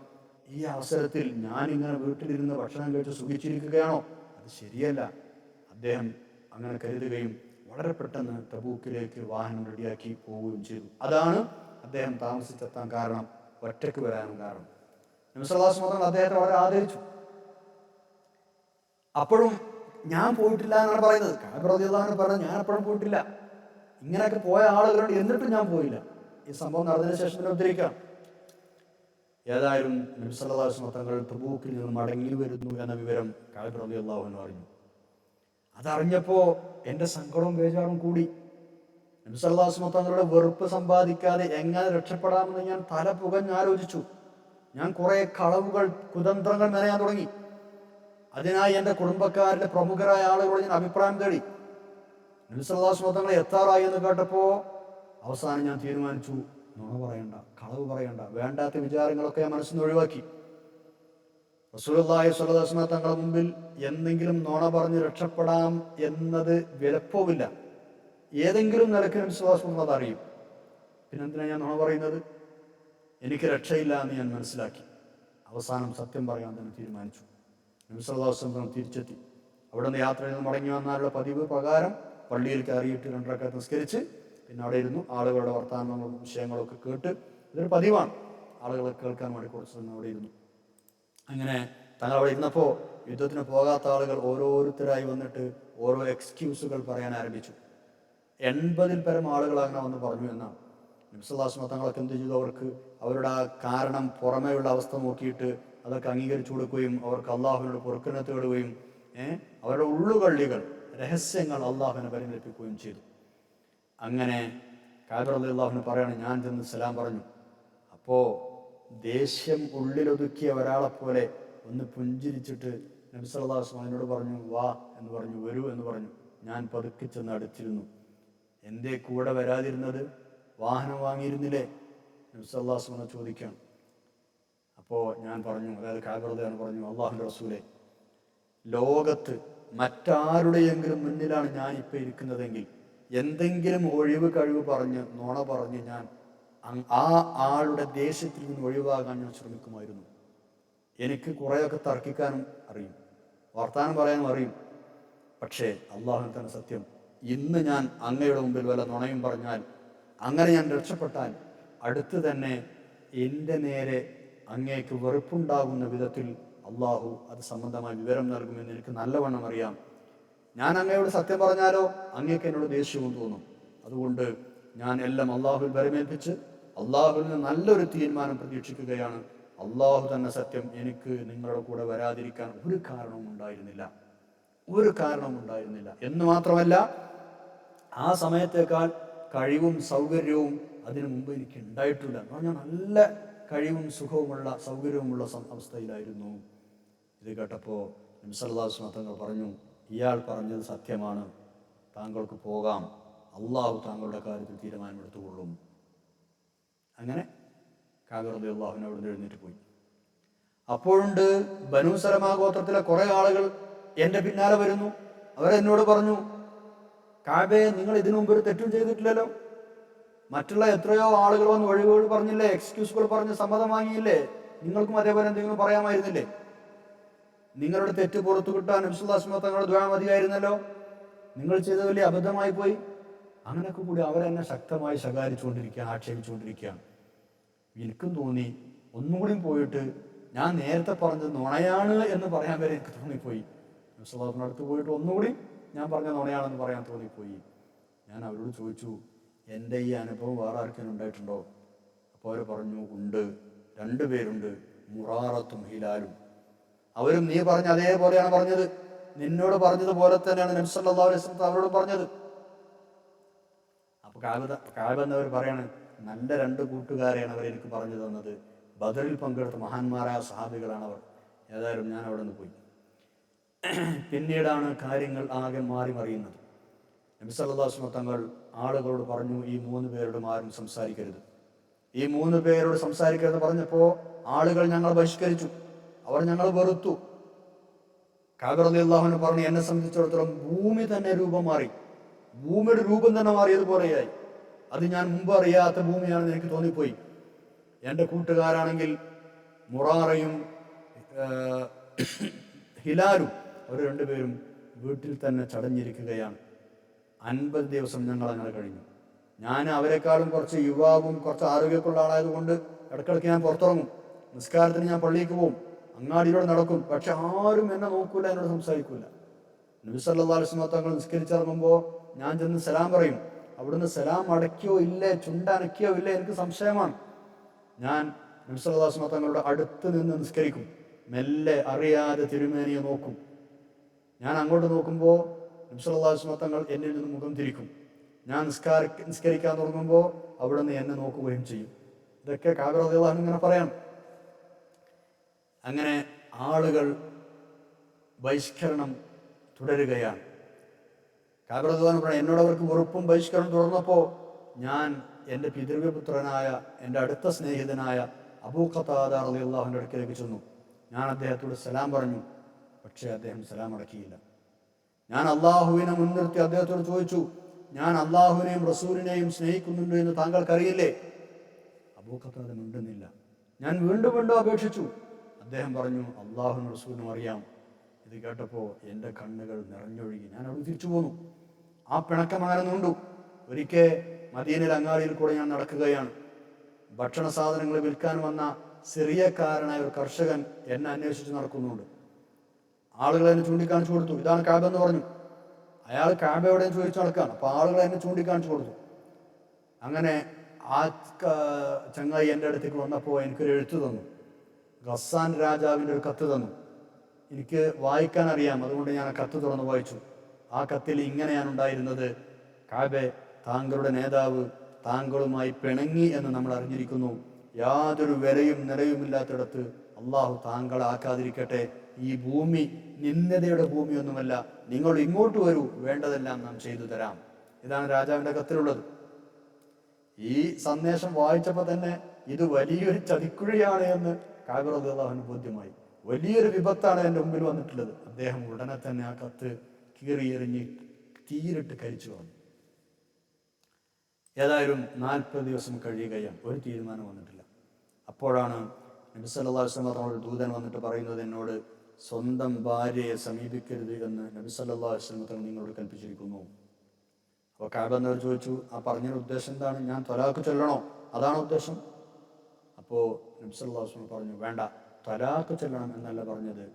ഈ അവസരത്തിൽ ഞാനിങ്ങനെ വീട്ടിലിരുന്ന് ഭക്ഷണം കഴിച്ച് സുഖിച്ചിരിക്കുകയാണോ? അത് ശരിയല്ല. അദ്ദേഹം അങ്ങനെ കരുതുകയും വളരെ പെട്ടെന്ന് തബൂക്കിലേക്ക് വാഹനം റെഡിയാക്കി പോവുകയും ചെയ്തു. അതാണ് അദ്ദേഹം താമസിച്ചെത്താൻ കാരണം, ഒറ്റയ്ക്ക് വരാനും കാരണം. നബി സല്ലല്ലാഹു അലൈഹി വസല്ലം അദ്ദേഹത്തെ വളരെ ആദരിച്ചു. അപ്പോഴും ഞാൻ പോയിട്ടില്ല എന്നാണ് പറയുന്നത്. കഅബ് റളിയല്ലാഹു അൻഹു പറഞ്ഞു, ഞാൻ അപ്പോഴും പോയിട്ടില്ല. ഇങ്ങനെയൊക്കെ പോയ ആളുകളുണ്ട്, എന്നിട്ടും ഞാൻ പോയില്ല. ഈ സംഭവം നടന്നതിന് ശേഷം പിന്നെ ഉദ്ധരിക്കാം. ഏതായാലും നബി സല്ലല്ലാഹു അലൈഹി വസല്ലം തങ്ങൾ തബൂക്കിൽ നിന്ന് മടങ്ങി വരുന്നു എന്ന വിവരം കഅബ് റളിയല്ലാഹു അൻഹു അറിഞ്ഞു. അതറിഞ്ഞപ്പോൾ എൻ്റെ സങ്കടവും ബേജാറും കൂടി. നബി സല്ലല്ലാഹു അലൈഹി വസല്ലം തങ്ങളുടെ വെറുപ്പ് സമ്പാദിക്കാതെ എങ്ങനെ രക്ഷപ്പെടാമെന്ന് ഞാൻ തല പുകഞ്ഞാലോചിച്ചു. ഞാൻ കുറേ കളവുകൾ, കുതന്ത്രങ്ങൾ മെനയാൻ തുടങ്ങി. അതിനായി എൻ്റെ കുടുംബക്കാരിലെ പ്രമുഖരായ ആളുകളോട് ഞാൻ അഭിപ്രായം തേടി. നബി സല്ലല്ലാഹു അലൈഹി വസല്ലം തങ്ങൾ എത്താറായി എന്ന് കേട്ടപ്പോൾ അവസാനം ഞാൻ തീരുമാനിച്ചു, നുണ പറയണ്ട, കളവ് പറയണ്ട, വേണ്ടാത്ത വിചാരങ്ങളൊക്കെ ഞാൻ മനസ്സിൽ നിന്ന് ഒഴിവാക്കി. റസൂലുള്ളാഹി സ്വല്ലല്ലാഹു അലൈഹി വസല്ലം തങ്ങളുടെ മുമ്പിൽ എന്തെങ്കിലും നുണ പറഞ്ഞ് രക്ഷപ്പെടാം എന്നത് വിലപ്പോവില്ല. ഏതെങ്കിലും നിലയ്ക്ക് വിശ്വാസം അത് അറിയും. പിന്നെന്തിനാണ് ഞാൻ നുണ പറയുന്നത്? എനിക്ക് രക്ഷയില്ല എന്ന് ഞാൻ മനസ്സിലാക്കി. അവസാനം സത്യം പറയാൻ തന്നെ തീരുമാനിച്ചു. നബി സല്ലല്ലാഹു അലൈഹി വസല്ലം തിരിച്ചെത്തി. അവിടെ നിന്ന് യാത്രയിൽ നിന്ന് മടങ്ങി വന്നാലുള്ള പതിവ് പ്രകാരം പള്ളിയിൽ കയറിയിട്ട് 2 റക്അത്ത് നിസ്കരിച്ച് പിന്നെ അവിടെ ഇരുന്നു ആളുകളുടെ വർത്തമാനങ്ങളും വിഷയങ്ങളൊക്കെ കേട്ട്, ഇതൊരു പതിവാണ്, ആളുകൾ കേൾക്കാൻ വേണ്ടി കുറച്ച് സമയം അവിടെ ഇരുന്നു. അങ്ങനെ തങ്ങൾ അവിടെ ഇരുന്നപ്പോൾ യുദ്ധത്തിന് പോകാത്ത ആളുകൾ ഓരോരുത്തരായി വന്നിട്ട് ഓരോ എക്സ്ക്യൂസുകൾ പറയാൻ ആരംഭിച്ചു. 80-ൽ പരം ആളുകൾ അങ്ങനെ വന്ന് പറഞ്ഞു എന്നാണ്. നബി സല്ലല്ലാഹു അലൈഹി വസല്ലം തങ്ങളൊക്കെ എന്ത് ചെയ്തു? അവരുടെ ആ കാരണം പുറമേയുള്ള അവസ്ഥ നോക്കിയിട്ട് അതൊക്കെ അംഗീകരിച്ചു കൊടുക്കുകയും അവർക്ക് അള്ളാഹുവിനോട് പൊറുക്കനെ തേടുകയും അവരുടെ ഉള്ളുകള്ളികൾ, രഹസ്യങ്ങൾ അള്ളാഹുവിനെ പരിമേൽപ്പിക്കുകയും ചെയ്തു. അങ്ങനെ കഅബ് റളിയല്ലാഹു അൻഹു പറയാണ്, ഞാൻ ചെന്ന് സലാം പറഞ്ഞു. അപ്പോൾ ദേഷ്യം ഉള്ളിലൊതുക്കിയ ഒരാളെപ്പോലെ ഒന്ന് പുഞ്ചിരിച്ചിട്ട് നബി സല്ലല്ലാഹു അലൈഹി വസല്ലം എന്നോട് പറഞ്ഞു, വാ എന്ന് പറഞ്ഞു, വരൂ എന്ന് പറഞ്ഞു. ഞാൻ പതുക്കെ ചെന്ന് അടുത്തിരുന്നു. എന്തേ കൂടെ വരാതിരുന്നത്? വാഹനം വാങ്ങിയിരുന്നില്ലേ? നബി സല്ലല്ലാഹു അലൈഹി വസല്ലം ചോദിക്കുകയാണ്. അപ്പോൾ ഞാൻ പറഞ്ഞു, അതായത് കഅബ് റളിയല്ലാഹു അൻഹു പറഞ്ഞു, അല്ലാഹുവിൻ്റെ റസൂലേ, ലോകത്ത് മറ്റാരുടെയെങ്കിലും മുന്നിലാണ് ഞാൻ ഇപ്പോൾ ഇരിക്കുന്നതെങ്കിൽ എന്തെങ്കിലും ഒഴിവ് കഴിവ് പറഞ്ഞ് നുണ പറഞ്ഞ് ഞാൻ ആ ആളുടെ ദേഷ്യത്തിൽ നിന്ന് ഒഴിവാകാൻ ഞാൻ ശ്രമിക്കുമായിരുന്നു. എനിക്ക് കുറേയൊക്കെ തർക്കിക്കാനും അറിയും, വർത്താനം പറയാനും അറിയും. പക്ഷേ അള്ളാഹുവിന് തന്നെ സത്യം, ഇന്ന് ഞാൻ അങ്ങയുടെ മുമ്പിൽ വല്ല നുണയും പറഞ്ഞാൽ, അങ്ങനെ ഞാൻ രക്ഷപ്പെട്ടാൽ അടുത്ത് തന്നെ എൻ്റെ നേരെ അങ്ങേക്ക് വെറുപ്പുണ്ടാകുന്ന വിധത്തിൽ അള്ളാഹു അത് സംബന്ധമായി വിവരം നൽകുമെന്ന് എനിക്ക് നല്ലവണ്ണം അറിയാം. ഞാൻ അങ്ങയോട് സത്യം പറഞ്ഞാലോ അങ്ങേക്ക് എന്നോട് ദേഷ്യവും തോന്നും. അതുകൊണ്ട് ഞാൻ എല്ലാം അള്ളാഹുവിൽ വരമേൽപ്പിച്ച് അള്ളാഹുവിൽ നിന്ന് നല്ലൊരു തീരുമാനം പ്രതീക്ഷിക്കുകയാണ്. അള്ളാഹു തന്നെ സത്യം, എനിക്ക് നിങ്ങളുടെ കൂടെ വരാതിരിക്കാൻ ഒരു കാരണവും ഉണ്ടായിരുന്നില്ല എന്ന് മാത്രമല്ല, ആ സമയത്തേക്കാൾ കഴിവും സൗകര്യവും അതിനു മുമ്പ് എനിക്ക് ഉണ്ടായിട്ടില്ല എന്ന് പറഞ്ഞാൽ നല്ല കഴിവും സുഖവുമുള്ള സൗകര്യവുമുള്ള അവസ്ഥയിലായിരുന്നു. ഇത് കേട്ടപ്പോൾ നബി സല്ലല്ലാഹു അലൈഹി വസല്ലം തങ്ങൾ പറഞ്ഞു, ഇയാൾ പറഞ്ഞത് സത്യമാണ്, താങ്കൾക്ക് പോകാം, അള്ളാഹു താങ്കളുടെ കാര്യത്തിൽ തീരുമാനമെടുത്തുകൊള്ളും. അങ്ങനെ കഅബ റളിയല്ലാഹു അൻഹു അവിടുന്ന് എഴുന്നേറ്റ് പോയി. അപ്പോഴുണ്ട് ബനൂ സലമ ഗോത്രത്തിലെ കുറെ ആളുകൾ എൻ്റെ പിന്നാലെ വരുന്നു. അവരെന്നോട് പറഞ്ഞു, കഅബയെ, നിങ്ങൾ ഇതിനു മുമ്പ് ഒരു തെറ്റും ചെയ്തിട്ടില്ലല്ലോ, മറ്റുള്ള എത്രയോ ആളുകൾ വന്ന് ഒഴിവുകൾ പറഞ്ഞില്ലേ, എക്സ്ക്യൂസുകൾ പറഞ്ഞ് സമ്മതം വാങ്ങിയില്ലേ, നിങ്ങൾക്കും അതേപോലെ എന്തെങ്കിലും പറയാമായിരുന്നില്ലേ? നിങ്ങളുടെ തെറ്റ് പുറത്തു കിട്ടാൻ നബി സല്ലല്ലാഹു അലൈഹി വസല്ലം തങ്ങളുടെ ദുആ മതിയായിരുന്നല്ലോ, നിങ്ങൾ ചെയ്തത് വലിയ അബദ്ധമായി പോയി. അങ്ങനെയൊക്കെ കൂടി അവരെന്നെ ശക്തമായി ശകാരിച്ചുകൊണ്ടിരിക്കുകയാണ്, ആക്ഷേപിച്ചുകൊണ്ടിരിക്കുകയാണ്. എനിക്കും തോന്നി ഒന്നുകൂടി പോയിട്ട് ഞാൻ നേരത്തെ പറഞ്ഞത് നുണയാണ് എന്ന് പറയാൻ വരെ എനിക്ക് തോന്നിപ്പോയി. നബി സല്ലല്ലാഹു അലൈഹി വസല്ലം അടുത്ത് പോയിട്ട് ഒന്നുകൂടി ഞാൻ പറഞ്ഞ നുണയാണെന്ന് പറയാൻ തോന്നിപ്പോയി. ഞാൻ അവരോട് ചോദിച്ചു, എൻ്റെ ഈ അനുഭവം വേറെ ആർക്കും ഉണ്ടായിട്ടുണ്ടോ? അപ്പോൾ അവർ പറഞ്ഞു, ഉണ്ട്, 2 പേരുണ്ട്, മുറാറത്തും ഹിലാലും. അവരും നീ പറഞ്ഞ അതേപോലെയാണ് പറഞ്ഞത്, നിന്നോട് പറഞ്ഞതുപോലെ തന്നെയാണ് നബി സല്ലല്ലാഹു അലൈഹി വസല്ലം അവരോട് പറഞ്ഞത്. അപ്പോൾ കഅബ എന്നവർ പറയാണ്, നല്ല 2 കൂട്ടുകാരെയാണ് അവർ എനിക്ക് പറഞ്ഞു തന്നത്, ബദറിൽ പങ്കെടുത്ത മഹാന്മാരായ സഹാബികളാണ് അവർ. ഏതായാലും ഞാൻ അവിടെ നിന്ന് പോയി. പിന്നീടാണ് കാര്യങ്ങൾ ആകെ മാറി മറിയുന്നത്. നബി സല്ലല്ലാഹു അലൈഹി വസല്ലം തങ്ങൾ ആളുകളോട് പറഞ്ഞു, ഈ 3 പേരോടും ആരും സംസാരിക്കരുത്. ഈ 3 പേരോട് സംസാരിക്കരുത് പറഞ്ഞപ്പോൾ ആളുകൾ ഞങ്ങൾ ബഹിഷ്കരിച്ചു, അവർ ഞങ്ങൾ വെറുത്തു. കഅബ റളിയല്ലാഹു അൻഹു പറഞ്ഞു, എന്നെ സംബന്ധിച്ചിടത്തോളം ഭൂമി തന്നെ രൂപം മാറി, ഭൂമിയുടെ രൂപം തന്നെ മാറിയതുപോലെയായി. അത് ഞാൻ മുമ്പ് അറിയാത്ത ഭൂമിയാണെന്ന് എനിക്ക് തോന്നിപ്പോയി. എൻ്റെ കൂട്ടുകാരാണെങ്കിൽ മുറാറയും ഹിലാലും അവർ 2 പേരും വീട്ടിൽ തന്നെ ചടഞ്ഞിരിക്കുകയാണ്. 50 ദിവസം ഞങ്ങൾ അങ്ങനെ കഴിഞ്ഞു. ഞാൻ അവരെക്കാളും കുറച്ച് യുവാവും കുറച്ച് ആരോഗ്യമൊക്കെയുള്ള ആളായതുകൊണ്ട് ഇടയ്ക്കിടയ്ക്ക് ഞാൻ പുറത്തിറങ്ങും, നിസ്കാരത്തിന് ഞാൻ പള്ളിക്ക് പോകും, അങ്ങാടിയിലൂടെ നടക്കും. പക്ഷെ ആരും എന്നെ നോക്കൂല, എന്നോട് സംസാരിക്കൂല. നബി സല്ലല്ലാഹു അലൈഹി വസല്ലം തങ്ങൾ നിസ്കരിച്ചിറങ്ങുമ്പോൾ ഞാൻ ചെന്ന് സലാം പറയും. അവിടുന്ന് സലാം അടയ്ക്കോ ഇല്ലേ, ചുണ്ടനയ്ക്കോ ഇല്ലേ, എനിക്ക് സംശയമാണ്. ഞാൻ നബി സല്ലല്ലാഹു അലൈഹി വസല്ലം തങ്ങളുടെ അടുത്ത് നിന്ന് നിസ്കരിക്കും. മെല്ലെ അറിയാതെ തിരുമേനിയെ നോക്കും. ഞാൻ അങ്ങോട്ട് നോക്കുമ്പോൾ നബി സല്ലല്ലാഹു അലൈഹി വസല്ലം തങ്ങൾ എന്നിൽ നിന്ന് മുഖം തിരിക്കും. ഞാൻ നിസ്കരിക്കാൻ തുടങ്ങുമ്പോൾ അവിടുന്ന് എന്നെ നോക്കുകയും ചെയ്യും. ഇതൊക്കെ കഅബ റളിയല്ലാഹു അൻഹു ഇങ്ങനെ പറയാം. അങ്ങനെ ആളുകൾ ബഹിഷ്കരണം തുടരുകയാണ്. കഅബ റളിയല്ലാഹു അൻഹു എന്നോട് അവർക്ക് വെറുപ്പും ബഹിഷ്കരണം തുടർന്നപ്പോൾ ഞാൻ എൻ്റെ പിതൃവ്യപുത്രനായ എൻ്റെ അടുത്ത സ്നേഹിതനായ അബൂ ഖതാദ റളിയല്ലാഹു അൻഹുവിൻ്റെ അടുക്കലേക്ക് ചെന്നു. ഞാൻ അദ്ദേഹത്തോട് സലാം പറഞ്ഞു. പക്ഷേ അദ്ദേഹം സലാം അടക്കിയില്ല. ഞാൻ അള്ളാഹുവിനെ മുൻനിർത്തി അദ്ദേഹത്തോട് ചോദിച്ചു, ഞാൻ അള്ളാഹുവിനെയും റസൂലിനെയും സ്നേഹിക്കുന്നുണ്ട് എന്ന് താങ്കൾക്കറിയില്ലേ? അബൂ ഖതാദ മിണ്ടുന്നില്ല. ഞാൻ വീണ്ടും വീണ്ടും അപേക്ഷിച്ചു. അദ്ദേഹം പറഞ്ഞു, അള്ളാഹുവിനും റസൂലിനും അറിയാം. ഇത് കേട്ടപ്പോൾ എൻ്റെ കണ്ണുകൾ നിറഞ്ഞൊഴുകി. ഞാൻ അവിടെ തിരിച്ചു പോന്നു. ആ പിണക്കം അങ്ങനെ നീണ്ടു. ഒരിക്കൽ മദീനയിലെ അങ്ങാടിയിൽ കൂടെ ഞാൻ നടക്കുകയാണ്. ഭക്ഷണ സാധനങ്ങൾ വിൽക്കാൻ വന്ന സിറിയക്കാരനായ ഒരു കർഷകൻ എന്നെ അന്വേഷിച്ച് നടക്കുന്നുണ്ട്. ആളുകൾ എന്നെ ചൂണ്ടിക്കാണിച്ചു കൊടുത്തു, ഇതാണ് കഅബ എന്ന് പറഞ്ഞു. അയാൾ കഅബ എവിടെയും ചോദിച്ചു നടക്കുകയാണ്. അപ്പോൾ ആളുകൾ എന്നെ ചൂണ്ടിക്കാണിച്ചു കൊടുത്തു. അങ്ങനെ ആ ചങ്ങായി എൻ്റെ അടുത്തേക്ക് വന്നപ്പോൾ എനിക്കൊരു എഴുത്ത് തന്നു. ഗസ്സാൻ രാജാവിൻ്റെ ഒരു കത്ത് തന്നു. എനിക്ക് വായിക്കാൻ അറിയാം, അതുകൊണ്ട് ഞാൻ ആ കത്ത് തുറന്ന് വായിച്ചു. ആ കത്തിൽ ഇങ്ങനെയാണ് ഉണ്ടായിരുന്നത്: കഅബേ, താങ്കളുടെ നേതാവ് താങ്കളുമായി പിണങ്ങി എന്ന് നമ്മൾ അറിഞ്ഞിരിക്കുന്നു. യാതൊരു വിലയും നിലയുമില്ലാത്തിടത്ത് അള്ളാഹു താങ്കളെ ആക്കാതിരിക്കട്ടെ. ഈ ഭൂമി നിന്ദതയുടെ ഭൂമിയൊന്നുമല്ല, നിങ്ങൾ ഇങ്ങോട്ട് വരൂ, വേണ്ടതെല്ലാം നാം ചെയ്തു തരാം. ഇതാണ് രാജാവിൻ്റെ കത്തിലുള്ളത്. ഈ സന്ദേശം വായിച്ചപ്പോൾ തന്നെ ഇത് വലിയൊരു ചതിക്കുഴിയാണ് എന്ന് കഅബ റളിയല്ലാഹു അൻഹു ബോധ്യമായി. വലിയൊരു വിപത്താണ് എൻ്റെ മുമ്പിൽ വന്നിട്ടുള്ളത്. അദ്ദേഹം ഉടനെ തന്നെ ആ കത്ത് കീറിയെറിഞ്ഞ് തീരിട്ട് കരിച്ചു കളഞ്ഞു. ഏതായാലും 40 ദിവസം കഴിയുകയാണ്, ഒരു തീരുമാനം വന്നിട്ടില്ല. അപ്പോഴാണ് നബി സല്ലല്ലാഹു അലൈഹി വസല്ലം തങ്ങളുടെ ദൂതൻ വന്നിട്ട് പറയുന്നത്, എന്നോട് സ്വന്തം ഭാര്യയെ സമീപിക്കരുത് എന്ന് നബി സല്ലല്ലാഹു അലൈഹി വസല്ലം തങ്ങൾ നിങ്ങളോട് കൽപ്പിച്ചിരിക്കുന്നു. അപ്പോൾ കഅബ എന്നവർ ചോദിച്ചു, ആ പറഞ്ഞൊരു ഉദ്ദേശം എന്താണ്? ഞാൻ ത്വലാഖ് ചൊല്ലണോ, അതാണോ ഉദ്ദേശം? അപ്പോൾ നബി സല്ലല്ലാഹു അലൈഹി വസല്ലം പറഞ്ഞു, വേണ്ട, ത്വലാഖ് ചൊല്ലണം എന്നല്ല പറഞ്ഞത്,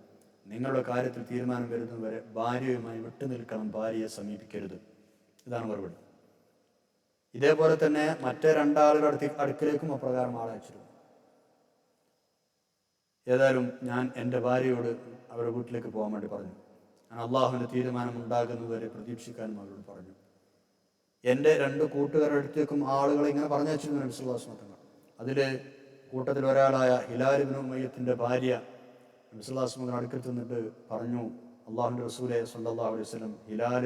നിങ്ങളുടെ കാര്യത്തിൽ തീരുമാനം വരുന്നതുവരെ ഭാര്യയുമായി വിട്ടുനിൽക്കണം, ഭാര്യയെ സമീപിക്കരുത്. ഇതാണ് മറുപടി. ഇതേപോലെ തന്നെ മറ്റേ 2 ആളുകളുടെ അടുക്കിലേക്കും അപ്രകാരം ആളയച്ചിരുന്നു. ഏതായാലും ഞാൻ എൻ്റെ ഭാര്യയോട് അവരുടെ വീട്ടിലേക്ക് പോകാൻ വേണ്ടി പറഞ്ഞു. ഞാൻ അള്ളാഹുവിൻ്റെ തീരുമാനം ഉണ്ടാകുന്നതുവരെ പ്രതീക്ഷിക്കാനും അവരോട് പറഞ്ഞു. എൻ്റെ 2 കൂട്ടുകാരുടെ അടുത്തേക്കും ആളുകളെ ഇങ്ങനെ പറഞ്ഞു വെച്ചിരുന്നു നബി സല്ലല്ലാഹു അലൈഹി വസല്ലം. അതിൽ കൂട്ടത്തിൽ ഒരാളായ ഹിലാൽ ഇബ്നു ഉമയ്യത്തിൻ്റെ ഭാര്യ നബി സല്ലല്ലാഹു അലൈഹി വസല്ലം അടുക്കൽ ചെന്നിട്ട് പറഞ്ഞു, അള്ളാഹുവിൻ്റെ റസൂലേ സ്വല്ലല്ലാഹു അലൈഹി വസല്ലം, ഹിലാൽ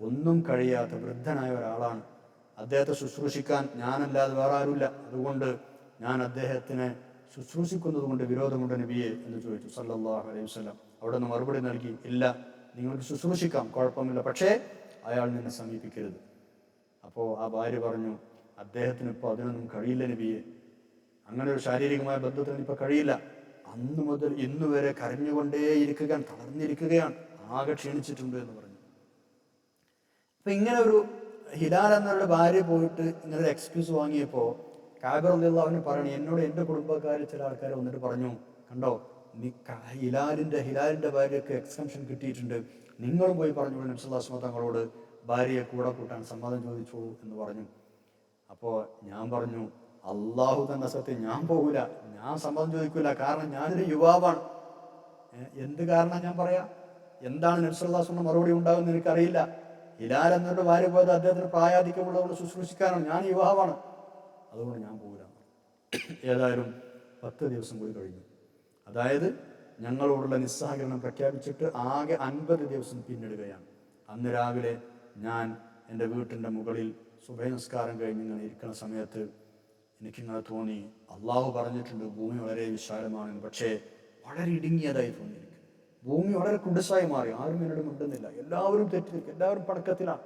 ഒന്നും കഴിയാത്ത വൃദ്ധനായ ഒരാളാണ്. അദ്ദേഹത്തെ ശുശ്രൂഷിക്കാൻ ഞാനല്ലാതെ വേറെ ആരുമില്ല. അതുകൊണ്ട് ഞാൻ അദ്ദേഹത്തിനെ ശുശ്രൂഷിക്കുന്നത് കൊണ്ട് വിരോധമുണ്ട് നബിയെ എന്ന് ചോദിച്ചു സല്ലല്ലാഹു അലൈഹി വസല്ലം. അവിടെ നിന്ന് മറുപടി നൽകി, ഇല്ല, നിങ്ങൾക്ക് ശുശ്രൂഷിക്കാം, കുഴപ്പമില്ല, പക്ഷേ അയാൾ നിന്നെ സമീപിക്കരുത്. അപ്പോൾ ആ ഭാര്യ പറഞ്ഞു, അദ്ദേഹത്തിന് ഇപ്പോൾ അതിനൊന്നും കഴിയില്ല നബിയെ, അങ്ങനെ ഒരു ശാരീരികമായ ബന്ധത്തിന് ഇപ്പോൾ കഴിയില്ല. അന്ന് മുതൽ ഇന്ന് വരെ കരഞ്ഞുകൊണ്ടേയിരിക്കുകയാണ്, തളർന്നിരിക്കുകയാണ്, ആകെ ക്ഷീണിച്ചിട്ടുണ്ട് എന്ന് പറഞ്ഞു. അപ്പം ഇങ്ങനെ ഒരു ഹിലാൽ എന്നവരുടെ ഭാര്യ പോയിട്ട് ഇങ്ങനെ ഒരു എക്സ്ക്യൂസ് വാങ്ങിയപ്പോൾ കഅബ് റളിയല്ലാഹു അൻഹു പറഞ്ഞു, എന്നോട് എൻ്റെ കുടുംബക്കാരിൽ ചില ആൾക്കാർ വന്നിട്ട് പറഞ്ഞു, കണ്ടോ ഹിലാലിൻ്റെ ഭാര്യയ്ക്ക് എക്സംഷൻ കിട്ടിയിട്ടുണ്ട്, നിങ്ങളും പോയി പറഞ്ഞോളൂ നബി സല്ലല്ലാഹു അലൈഹി വസല്ലം തങ്ങളോട് ഭാര്യയെ കൂടെ കൂട്ടാൻ സമ്മതം ചോദിച്ചോളൂ എന്ന് പറഞ്ഞു. അപ്പോൾ ഞാൻ പറഞ്ഞു, അള്ളാഹു തന്നെ സത്യം, ഞാൻ പോകില്ല, ഞാൻ സമ്മതം ചോദിക്കില്ല, കാരണം ഞാനൊരു യുവാവാണ്. എന്ത് കാരണം ഞാൻ പറയാം, എന്താണ് നബി സല്ലല്ലാഹു അലൈഹി വസല്ലം മറുപടി ഉണ്ടാകുമെന്ന് എനിക്കറിയില്ല. ഹിലാൽ എന്നവരുടെ ഭാര്യ പോയത് അദ്ദേഹത്തിന് പ്രായാധിക്യമുള്ളവരോട് ശുശ്രൂഷിക്കാനാണ്, ഞാൻ യുവാവാണ്, അതുകൊണ്ട് ഞാൻ പോകില്ല. ഏതായാലും 10 ദിവസം കൂടി കഴിഞ്ഞു. അതായത് ഞങ്ങളോടുള്ള നിസ്സഹകരണം പ്രഖ്യാപിച്ചിട്ട് ആകെ 50 ദിവസം പിന്നിടുകയാണ്. അന്ന് രാവിലെ ഞാൻ എൻ്റെ വീട്ടിൻ്റെ മുകളിൽ സുബഹി നിസ്കാരം കഴിഞ്ഞ് ഇങ്ങനെ ഇരിക്കുന്ന സമയത്ത് എനിക്കിങ്ങനെ തോന്നി, അള്ളാഹു പറഞ്ഞിട്ടുണ്ട് ഭൂമി വളരെ വിശാലമാണെന്ന്, പക്ഷേ വളരെ ഇടുങ്ങിയതായി തോന്നി എനിക്ക്. ഭൂമി വളരെ കുടിസായി മാറി, ആരും എന്നോട് മിണ്ടുന്നില്ല, എല്ലാവരും തെറ്റിരിക്കും, എല്ലാവരും പടക്കത്തിലാണ്,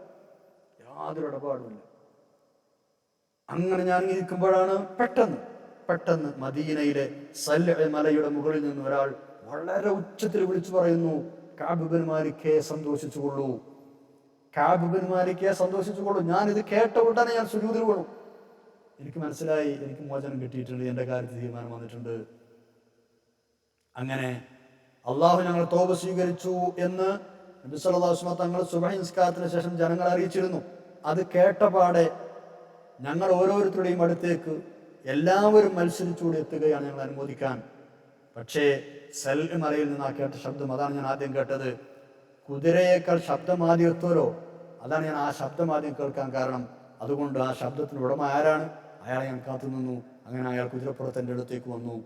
യാതൊരു ഇടപാടുമില്ല. അങ്ങനെ ഞാൻ ഇരിക്കുമ്പോഴാണ് പെട്ടെന്ന് മദീനയിലെ സൽഅ മലയുടെ മുകളിൽ നിന്ന് ഒരാൾ വളരെ ഉച്ചത്തിൽ വിളിച്ചു പറയുന്നു, കഅബ് ബിൻ മാലിക്കേ സന്തോഷിച്ചുകൊള്ളൂ, കഅബ് ബിൻ മാലിക്കേ സന്തോഷിച്ചുകൊള്ളൂ. ഞാനിത് കേട്ട ഉടനെ ഞാൻ സുജൂദിൽ വീണു. എനിക്ക് മനസ്സിലായി, എനിക്ക് മോചനം കിട്ടിയിട്ടുണ്ട്, എൻ്റെ കാര്യത്തിൽ തീരുമാനം വന്നിട്ടുണ്ട്. അങ്ങനെ അള്ളാഹു ഞങ്ങൾ തൗബ സ്വീകരിച്ചു എന്ന് നബി സല്ലല്ലാഹു അലൈഹി വസല്ലം തങ്ങൾ സുബ്ഹി നിസ്കാരത്തിന് ശേഷം ജനങ്ങളെ അറിയിച്ചിരുന്നു. അത് കേട്ടപാടെ ഞങ്ങൾ ഓരോരുത്തരുടെയും അടുത്തേക്ക് എല്ലാവരും മത്സരിച്ചുകൂടി എത്തുകയാണ് ഞങ്ങൾ അനുമോദിക്കാൻ. പക്ഷേ സൽഅ മലയിൽ നിന്ന് ആ കേട്ട ശബ്ദം, അതാണ് ഞാൻ ആദ്യം കേട്ടത്. കുതിരയേക്കാൾ ശബ്ദം ആദ്യം എത്തുമല്ലോ, അതാണ് ഞാൻ ആ ശബ്ദം ആദ്യം കേൾക്കാൻ കാരണം. അതുകൊണ്ട് ആ ശബ്ദത്തിന് ഉടമ ആരാണ്, അയാളെ ഞാൻ കാത്തു നിന്നു. അങ്ങനെ അയാൾ കുതിരപ്പുറത്ത് എൻ്റെ അടുത്തേക്ക് വന്നു.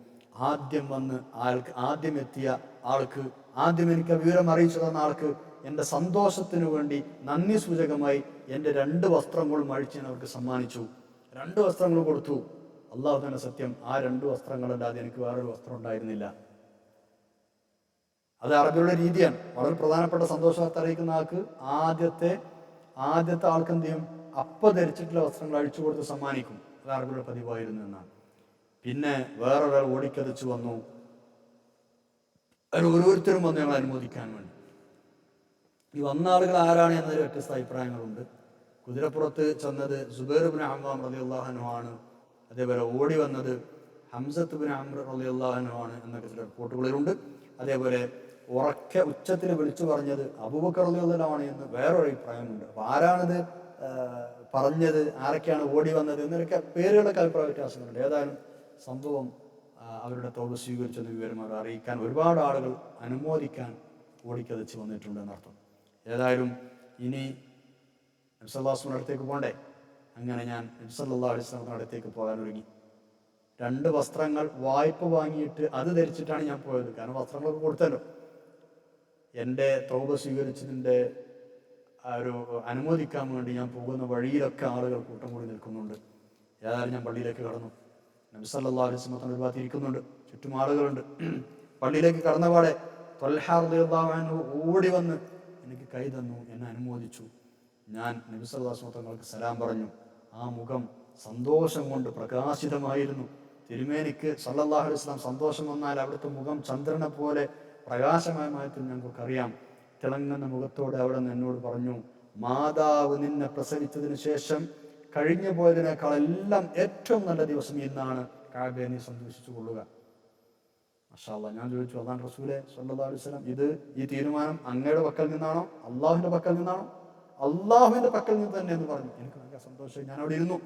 ആദ്യം എത്തിയ ആൾക്ക്, ആദ്യം എനിക്ക് വിവരം അറിയിച്ചു തന്ന ആൾക്ക് എൻ്റെ സന്തോഷത്തിനു വേണ്ടി നന്ദി സൂചകമായി എൻ്റെ 2 വസ്ത്രങ്ങളും അഴിച്ച് ഞാൻ അവർക്ക് സമ്മാനിച്ചു. 2 വസ്ത്രങ്ങൾ കൊടുത്തു. അള്ളാഹു തന്നെ സത്യം, ആ 2 വസ്ത്രങ്ങളല്ലാതെ എനിക്ക് വേറൊരു വസ്ത്രം ഉണ്ടായിരുന്നില്ല. അത് അറബികളുടെ രീതിയാണ്. വളരെ പ്രധാനപ്പെട്ട സന്തോഷത്തെ അറിയിക്കുന്ന ആൾക്ക് ആദ്യത്തെ ആൾക്ക് എന്ത് ചെയ്യും, ധരിച്ചിട്ടുള്ള വസ്ത്രങ്ങൾ അഴിച്ചു കൊടുത്ത് സമ്മാനിക്കും. അത് അറബികളുടെ പതിവായിരുന്നു എന്നാണ്. പിന്നെ വേറൊരാൾ ഓടിക്കതച്ചു വന്നു. അവർ ഓരോരുത്തരും വന്ന് ഞങ്ങൾ അനുമോദിക്കാൻ വേണ്ടി. ഈ വന്ന ആളുകൾ ആരാണ് എന്നതിൽ വ്യത്യസ്ത അഭിപ്രായങ്ങളുണ്ട്. കുതിരപ്പുറത്ത് ചെന്നത് സുബൈർ ഇബ്നു അവ്വാം റളിയല്ലാഹു അൻഹു ആണ്. അതേപോലെ ഓടി വന്നത് ഹംസത്ത് ഇബ്നു അംർ റളിയല്ലാഹു അൻഹു ആണ് എന്നൊക്കെ ചില റിപ്പോർട്ടുകളിലുണ്ട്. അതേപോലെ ഉറക്കെ ഉച്ചത്തിൽ വിളിച്ചു പറഞ്ഞത് അബൂബക്കർ റളിയല്ലാഹു അൻഹു എന്ന് വേറൊരു അഭിപ്രായമുണ്ട്. അപ്പോൾ ആരാണിത് പറഞ്ഞത്, ആരൊക്കെയാണ് ഓടി വന്നത് എന്നൊക്കെ പേരുകളൊക്കെ അഭിപ്രായ വ്യത്യാസങ്ങളുണ്ട്. ഏതായാലും സംഭവം അവരുടെ തൗബ സ്വീകരിച്ചെന്ന വിവരം അവർ അറിയിക്കാൻ ഒരുപാട് ആളുകൾ അനുമോദിക്കാൻ ഓടിക്കതച്ച് വന്നിട്ടുണ്ട് എന്നർത്ഥം. ഏതായാലും ഇനി നബി സല്ലല്ലാഹു അലൈഹി വസല്ലം അടുത്തേക്ക് പോകണ്ടേ. അങ്ങനെ ഞാൻ നബി സല്ലല്ലാഹു അലൈഹി വസല്ലം അടുത്തേക്ക് പോകാൻ ഒരുങ്ങി. 2 വസ്ത്രങ്ങൾ വായ്പ വാങ്ങിയിട്ട് അത് ധരിച്ചിട്ടാണ് ഞാൻ പോയത്. കാരണം വസ്ത്രങ്ങളൊക്കെ കൊടുത്തല്ലോ. എൻ്റെ തൗബ സ്വീകരിച്ചതിൻ്റെ ഒരു അനുമോദിക്കാൻ വേണ്ടി ഞാൻ പോകുന്ന വഴിയിലൊക്കെ ആളുകൾ കൂട്ടം കൂടി നിൽക്കുന്നുണ്ട്. ഏതായാലും ഞാൻ പള്ളിയിലേക്ക് കടന്നു. നബി സല്ലല്ലാഹു അലൈഹി വസല്ലം ഒരു ഭാഗത്ത് ഇരിക്കുന്നുണ്ട്, ചുറ്റും ആളുകളുണ്ട്. പള്ളിയിലേക്ക് കടന്നപാടെ ത്വൽഹ റളിയല്ലാഹു അൻഹു ഓടി വന്ന് എനിക്ക് കൈ തന്നു, എന്നെ അനുമോദിച്ചു. ഞാൻ നബി സല്ലല്ലാഹു അലൈഹി വസല്ലം തങ്ങൾക്ക് സലാം പറഞ്ഞു. ആ മുഖം സന്തോഷം കൊണ്ട് പ്രകാശിതമായിരുന്നു. തിരുമേനിക്ക് സല്ലല്ലാഹു അലൈഹി വസല്ലം സന്തോഷം വന്നാൽ അവിടുത്തെ മുഖം ചന്ദ്രനെ പോലെ പ്രകാശമയമായിട്ട് ഞങ്ങൾക്കറിയാം. തിളങ്ങുന്ന മുഖത്തോടെ അവിടെ നിന്ന് എന്നോട് പറഞ്ഞു, മാതാവ് നിന്നെ പ്രസവിച്ചതിന് ശേഷം കഴിഞ്ഞു പോയതിനേക്കാളെല്ലാം ഏറ്റവും നല്ല ദിവസം ഇന്നാണ്, കഅബയെ നീ സന്തോഷിച്ചു കൊള്ളുക. മാഷാ അല്ലാഹ്. ഞാൻ ചോദിച്ചു, അല്ലാഹുവിൻ്റെ റസൂലേ സ്വല്ലല്ലാഹു അലൈഹി വസല്ലം, ഈ തീരുമാനം അങ്ങയുടെ പക്കൽ നിന്നാണോ അള്ളാഹുവിൻ്റെ പക്കൽ നിന്നാണോ? അള്ളാഹുവിൻ്റെ പക്കൽ നിന്ന് തന്നെ എന്ന് പറഞ്ഞു. എനിക്ക് നല്ല സന്തോഷം. ഞാൻ അവിടെ ഇരുന്നു.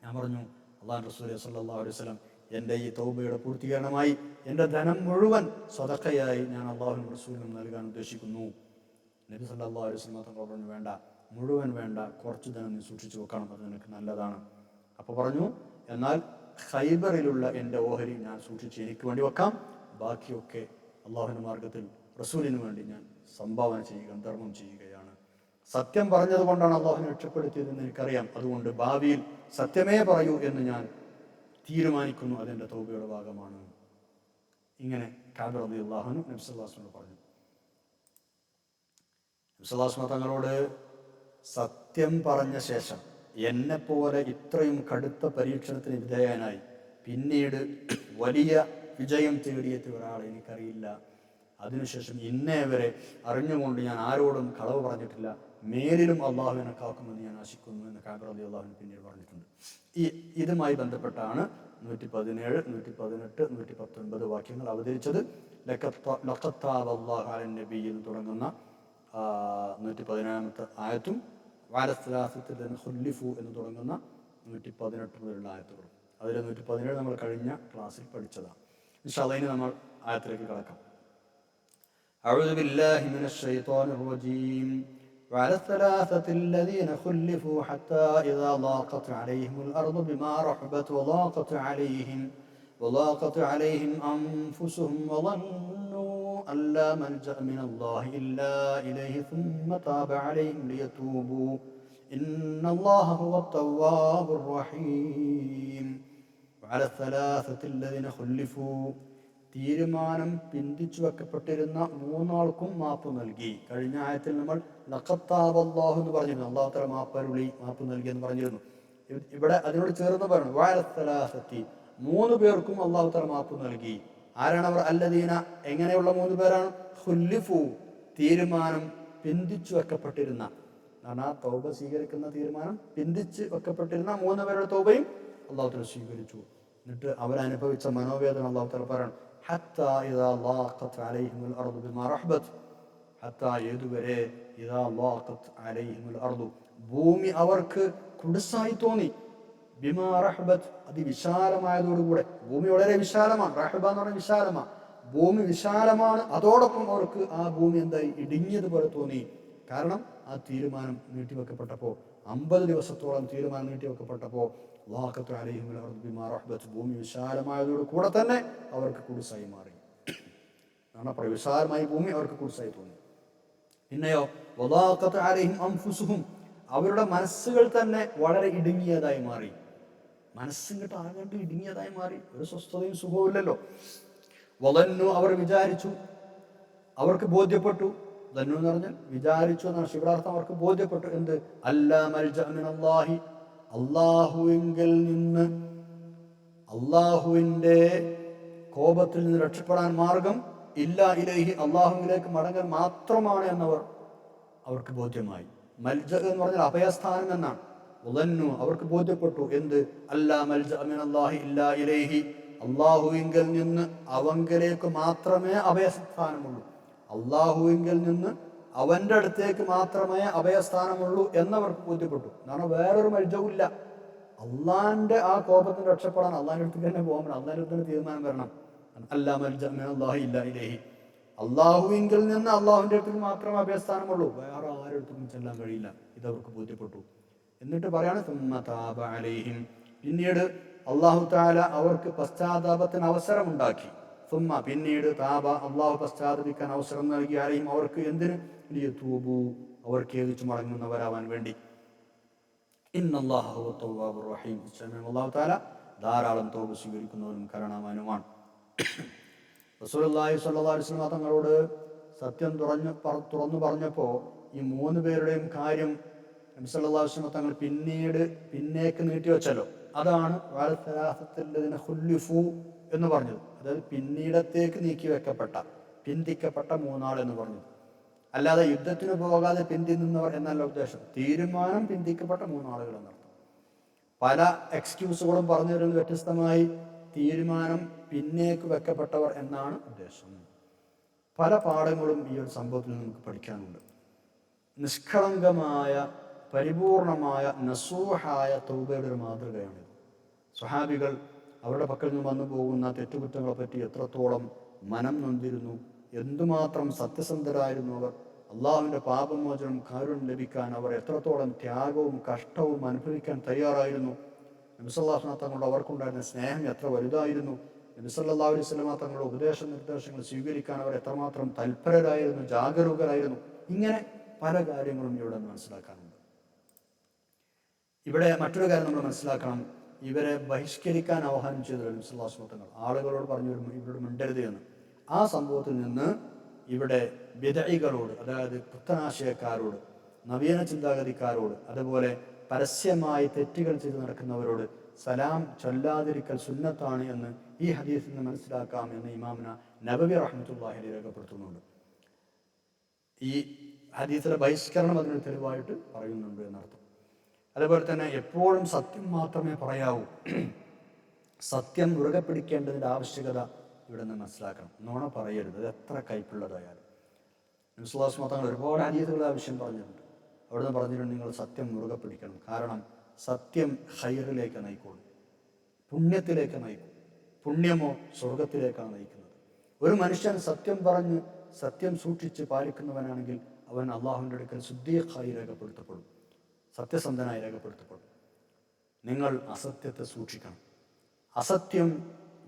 ഞാൻ പറഞ്ഞു, അല്ലാഹുവിൻ്റെ റസൂലേ സ്വല്ലല്ലാഹു അലൈഹി വസല്ലം, എൻ്റെ ഈ തൗബയുടെ പൂർത്തീകരണമായി എൻ്റെ ധനം മുഴുവൻ സ്വതക്കയായി ഞാൻ അള്ളാഹുവിൻ്റെ റസൂലിനും നൽകാൻ ഉദ്ദേശിക്കുന്നു. നബി സല്ലല്ലാഹു അലൈഹി വസല്ലം തങ്ങൾ പറഞ്ഞു, വേണ്ട, മുഴുവൻ വേണ്ട, കുറച്ച് ധനം നീ സൂക്ഷിച്ചു വെക്കണം, അത് നിനക്ക് നല്ലതാണ്. അപ്പോൾ പറഞ്ഞു, എന്നാൽ ഖൈബറിലുള്ള എൻ്റെ ഓഹരി ഞാൻ സൂക്ഷിച്ച് എനിക്ക് വേണ്ടി വെക്കാം, ബാക്കിയൊക്കെ അള്ളാഹുവിൻ്റെ മാർഗത്തിൽ റസൂലിന് വേണ്ടി ഞാൻ സംഭാവന ചെയ്യുക, ധർമ്മം ചെയ്യുകയാണ്. സത്യം പറഞ്ഞത് കൊണ്ടാണ് അള്ളാഹുവിനെ രക്ഷപ്പെടുത്തിയതെന്ന് എനിക്കറിയാം. അതുകൊണ്ട് ഭാവിയിൽ സത്യമേ പറയൂ എന്ന് ഞാൻ തീരുമാനിക്കുന്നു, അതെൻ്റെ തൗബയുടെ ഭാഗമാണ്. ഇങ്ങനെ കഅബ് റളിയല്ലാഹു അൻഹു നബി സല്ലല്ലാഹു അലൈഹി വസല്ലം പറഞ്ഞു. നബി സല്ലല്ലാഹു അലൈഹി വസല്ലം തങ്ങളോട് സത്യം പറഞ്ഞ ശേഷം എന്നെപ്പോലെ ഇത്രയും കടുത്ത പരീക്ഷണത്തിന് വിധേയനായി പിന്നീട് വലിയ വിജയം തേടിയെത്തിയ ഒരാളെ എനിക്കറിയില്ല. അതിനുശേഷം ഇന്നേ വരെ അറിഞ്ഞുകൊണ്ട് ഞാൻ ആരോടും കളവ് പറഞ്ഞിട്ടില്ല, മേലിലും അള്ളാഹുവിനെ കാക്കുമെന്ന് ഞാൻ ആശിക്കുന്നു എന്ന് കഅബ് റളിയല്ലാഹു അൻഹു പിന്നീട് പറഞ്ഞിട്ടുണ്ട്. ഇതുമായി ബന്ധപ്പെട്ടാണ് 117, 118, 119 വാക്യങ്ങൾ അവതരിച്ചത്. ലഖദ് താബ അല്ലാഹു അലൻ നബി എന്ന് തുടങ്ങുന്ന 117-ാമത്തെ ആയത്തും വഅല സലാസത്തിൽ ഖുല്ലിഫു എന്ന് തുടങ്ങുന്ന 118 മുതലുള്ള ആയത്തുകളും. അതിൽ 117 നമ്മൾ കഴിഞ്ഞ ക്ലാസ്സിൽ പഠിച്ചതാണ്. ഇൻഷാ അല്ലാഹ് ഇനി നമ്മൾ ആയത്തിലേക്ക് കടക്കാം. അഊദു ബില്ലാഹി മിനശ് ശൈത്വാനിർ റജീം. وعلى الثلاثة الذين خلفوا حتى إذا ضاقت عليهم الأرض بما رحبت وضاقت عليهم أنفسهم وظنوا أن لا ملجأ من الله إلا إليه ثم تاب عليهم ليتوبوا إن الله هو التواب الرحيم. وعلى الثلاثة الذين خلفوا തീരുമാനം പിന്തിച്ചു വെക്കപ്പെട്ടിരുന്ന മൂന്നാൾക്കും മാപ്പ് നൽകി. കഴിഞ്ഞ ആയത്തിൽ നമ്മൾ ലഖദ് താബ അല്ലാഹു എന്ന് പറഞ്ഞിരുന്നു, അല്ലാഹു തആല മാപ്പ് നൽകി എന്ന് പറഞ്ഞിരുന്നു. ഇവിടെ അതിനോട് ചേർന്ന് പറഞ്ഞു വഅല സലാസത്തി, 3 പേർക്കും അല്ലാഹു തആല മാപ്പ് നൽകി. ആരാണ് അവർ? അല്ലദീന, എങ്ങനെയുള്ള 3 പേരാണ്? ഖുല്ലിഫു, തീരുമാനം പിന്തിച്ചു വെക്കപ്പെട്ടിരുന്ന, തൗബ സ്വീകരിക്കുന്ന തീരുമാനം പിന്തിച്ച് വെക്കപ്പെട്ടിരുന്ന 3 പേരുടെ തൗബയും അല്ലാഹു തആല സ്വീകരിച്ചു. എന്നിട്ട് അവരനുഭവിച്ച മനോവേദന അല്ലാഹു തആല പറയാണ്, ഹത്താ ഇദാ ളാഖത് അലൈഹിമുൽ അർദു ബിമാ റഹ്ബത്, ഹത്താ ഏതുവരെ, ഇദാ ളാഖത് അലൈഹിമുൽ അർദു, ഭൂമി അവർക്ക് കുടുസായി തോന്നി, ബിമാ റഹ്ബത്, അതിവിശാലമായതോടുകൂടെ. ഭൂമി വളരെ വിശാലമാണ്, റഹ്ബ എന്ന് പറഞ്ഞാൽ വിശാലമാണ്, ഭൂമി വിശാലമാണ്. അതോടൊപ്പം അവർക്ക് ആ ഭൂമി എന്തായി, ഇടുങ്ങിയതുപോലെ തോന്നി. കാരണം ആ തീരുമാനം നീട്ടിവെക്കപ്പെട്ടപ്പോൾ, 50 ദിവസത്തോളം തീരുമാനം നീട്ടിവെക്കപ്പെട്ടപ്പോൾ ളാഖത് അലൈഹിമുൽ അർദു ബിമാ റഹ്ബത്, ഭൂമി വിശാലമായതോട് കൂടെ തന്നെ അവർക്ക് കുടുസായി മാറി. വിശാലമായ ഭൂമി അവർക്ക് കുടുസായി തോന്നി. പിന്നെയോ വളാഖത് അലൈഹിം അൻഫുസുഹും, അവരുടെ മനസ്സുകൾ തന്നെ വളരെ ഇടുങ്ങിയതായി മാറി. മനസ്സിങ്ങോട്ട് ആകണ്ട് ഇടുങ്ങിയതായി മാറി, ഒരു സ്വസ്ഥതയും സുഖവും ഇല്ലല്ലോ. വളന്നു, അവർ വിചാരിച്ചു, അവർക്ക് ബോധ്യപ്പെട്ടു. ദന്നു എന്ന് പറഞ്ഞാൽ വിചാരിച്ചു എന്നാണ് ശിവരാർത്ഥം. അവർക്ക് ബോധ്യപ്പെട്ടു എന്ത്? അല്ലാ മൽജഅ മിനല്ലാഹി, അള്ളാഹുവിങ്കിൽ നിന്ന്, അള്ളാഹുവിൻ്റെ കോപത്തിൽ നിന്ന് രക്ഷപ്പെടാൻ മാർഗം ഇല്ലാ ഇലൈഹി, അള്ളാഹുവിലേക്ക് മടങ്ങൽ മാത്രമാണ് എന്നവർ, അവർക്ക് ബോധ്യമായി. മൽജ എന്ന് പറഞ്ഞാൽ അഭയസ്ഥാനം എന്നാണ്. ഉദന്നു, അവർക്ക് ബോധ്യപ്പെട്ടു എന്ത്? അല്ലാ മൽജഅ മിനല്ലാഹി ഇല്ലാ ഇലൈഹി, അള്ളാഹുവിങ്കിൽ നിന്ന് അവങ്കലേക്ക് മാത്രമേ അഭയസ്ഥാനമുള്ളൂ, അള്ളാഹുവിങ്കിൽ നിന്ന് അവൻ്റെ അടുത്തേക്ക് മാത്രമേ അഭയസ്ഥാനമുള്ളൂ എന്നവർക്ക് ബോധ്യപ്പെട്ടു. എന്നാണ് വേറൊരു മൽജവുമില്ല. അള്ളാഹിൻ്റെ ആ കോപത്തിന് രക്ഷപ്പെടാൻ അള്ളാഹിൻ്റെ അടുത്തേക്ക് തന്നെ പോകാൻ, അള്ളാഹിൻ്റെ അടുത്ത് തന്നെ തീരുമാനം വരണം. അല്ലാ മൽജഅ മിനല്ലാഹി ഇല്ലാ ഇലൈഹി, അള്ളാഹുവിങ്കിൽ നിന്ന് അള്ളാഹുവിൻ്റെ അടുത്തേക്ക് മാത്രമേ അഭയസ്ഥാനമുള്ളൂ, വേറെ ആരുടെ അടുത്തേക്കും ചെല്ലാൻ കഴിയില്ല. ഇതവർക്ക് ബോധ്യപ്പെട്ടു. എന്നിട്ട് പറയാണ് സുമ്മ താബ അലൈഹിം, പിന്നീട് അല്ലാഹു തആല അവർക്ക് പശ്ചാത്താപത്തിന് അവസരമുണ്ടാക്കി. സുമ്മ, പിന്നീട് താബ, അള്ളാഹു പശ്ചാത്തപിക്കാൻ അവസരം നൽകി. അലൈഹിം, അവർക്ക് എന്തിന്? ലിയതൂബു, അവർ ഖേദിച്ചു മടങ്ങുന്നവരാവാൻ വേണ്ടി. ഇന്നല്ലാഹ ഹുവ തവ്വാബുർ റഹീം, അല്ലാഹു തആല ധാരാളം തൗബ സ്വീകരിക്കുന്നവനും കരുണാവാനുമാണ്. റസൂലുള്ളാഹി സ്വല്ലല്ലാഹു അലൈഹി വസല്ലം തങ്ങളോട് സത്യം തുറന്നു പറഞ്ഞപ്പോൾ ഈ 3 പേരുടെയും കാര്യം നബി സല്ലല്ലാഹു അലൈഹി വസല്ലം തങ്ങൾ പിന്നേക്ക് നീട്ടിവെച്ചല്ലോ. അതാണ് വഅലസലാസത്തില്ലദീന ഖുല്ലിഫു എന്ന് പറഞ്ഞത്. അതായത് പിന്നീടത്തേക്ക് നീക്കി വെക്കപ്പെട്ട, പിന്തിക്കപ്പെട്ട 3 ആൾ എന്ന് പറഞ്ഞത്. അല്ലാതെ യുദ്ധത്തിന് പോകാതെ പിന്തി നിന്നവർ എന്നല്ല ഉദ്ദേശം. തീരുമാനം പിന്തിക്കപ്പെട്ട 3 ആളുകൾ എന്നർത്ഥം. പല എക്സ്ക്യൂസുകളും പറഞ്ഞു തരുന്നത് വ്യത്യസ്തമായി തീരുമാനം പിന്നേക്ക് വെക്കപ്പെട്ടവർ എന്നാണ് ഉദ്ദേശം. പല പാഠങ്ങളും ഈ ഒരു സംഭവത്തിൽ നമുക്ക് പഠിക്കാനുണ്ട്. നിഷ്കളങ്കമായ, പരിപൂർണമായ, നസൂഹായ തൗബയുടെ ഒരു മാതൃകയാണിത്. സ്വഹാബികൾ അവരുടെ പക്കൽ നിന്ന് വന്നു പോകുന്ന തെറ്റുകുറ്റങ്ങളെ പറ്റി എത്രത്തോളം മനം നൊന്തിരുന്നു, എന്തുമാത്രം സത്യസന്ധരായിരുന്നു അവർ. അള്ളാഹുവിൻ്റെ പാപമോചനം കാരുണ്യം ലഭിക്കാൻ അവർ എത്രത്തോളം ത്യാഗവും കഷ്ടവും അനുഭവിക്കാൻ തയ്യാറായിരുന്നു. നബി സല്ലല്ലാഹു അലൈഹി വസല്ലം തങ്ങളുടെ അവർക്കുണ്ടായിരുന്ന സ്നേഹം എത്ര വലുതായിരുന്നു. നബി സല്ലല്ലാഹു അലൈഹി വസല്ലം തങ്ങളുടെ നിർദ്ദേശങ്ങൾ സ്വീകരിക്കാൻ അവർ എത്രമാത്രം തൽപരരായിരുന്നു, ജാഗരൂകരായിരുന്നു. ഇങ്ങനെ പല കാര്യങ്ങളും ഇവിടെ മനസ്സിലാക്കാനുണ്ട്. ഇവിടെ മറ്റൊരു കാര്യം നമ്മൾ മനസ്സിലാക്കണം. ഇവരെ ബഹിഷ്കരിക്കാൻ ആഹ്വാനം ചെയ്ത നബി സല്ലല്ലാഹു അലൈഹി വസല്ലം തങ്ങൾ ആളുകളോട് പറഞ്ഞു ഇവരോട് മിണ്ടരുത് എന്ന്. ആ സംഭവത്തിൽ നിന്ന് ഇവിടെ ബിദ്അകളോട്, അതായത് പുത്തനാശയക്കാരോട്, നവീന ചിന്താഗതിക്കാരോട്, അതുപോലെ പരസ്യമായി തെറ്റുകൾ ചെയ്ത് നടക്കുന്നവരോട് സലാം ചൊല്ലാതിരിക്കൽ സുന്നത്താണ് എന്ന് ഈ ഹദീസിൽ നിന്ന് മനസ്സിലാക്കാം എന്ന് ഇമാമുന നബവി റഹ്മത്തുള്ളാഹി അലൈഹി രേഖപ്പെടുത്തുന്നുണ്ട്. ഈ ഹദീസിലെ ബഹിഷ്കരണം അതിനൊരു തെളിവായിട്ട് പറയുന്നുണ്ട് എന്നർത്ഥം. അതുപോലെ തന്നെ എപ്പോഴും സത്യം മാത്രമേ പറയാവൂ. സത്യം മുറുകെ പിടിക്കേണ്ടതിൻ്റെ ആവശ്യകത ഇവിടെ നിന്ന് മനസ്സിലാക്കണം. നുണ പറയരുത്, അത് എത്ര കൈപ്പുള്ളതായാലും. നബി സല്ലല്ലാഹു അലൈഹി വസല്ലം തങ്ങൾ ഒരുപാട് ഹദീസുകളുടെ ആവശ്യം പറഞ്ഞിട്ടുണ്ട്. അവിടെ നിന്ന് പറഞ്ഞിട്ടുണ്ട് നിങ്ങൾ സത്യം മുറുകെ പിടിക്കണം. കാരണം സത്യം ഖൈറിലേക്ക് നയിക്കുള്ളൂ, പുണ്യത്തിലേക്ക് നയിക്കും. പുണ്യമോ സ്വർഗത്തിലേക്കാണ് നയിക്കുന്നത്. ഒരു മനുഷ്യൻ സത്യം പറഞ്ഞ് സത്യം സൂക്ഷിച്ച് പാലിക്കുന്നവനാണെങ്കിൽ അവൻ അള്ളാഹുവിൻ്റെ അടുക്കൽ സിദ്ദീഖായി രേഖപ്പെടുത്തപ്പെടും, സത്യസന്ധനായി രേഖപ്പെടുത്തപ്പെടും. നിങ്ങൾ അസത്യത്തെ സൂക്ഷിക്കണം. അസത്യം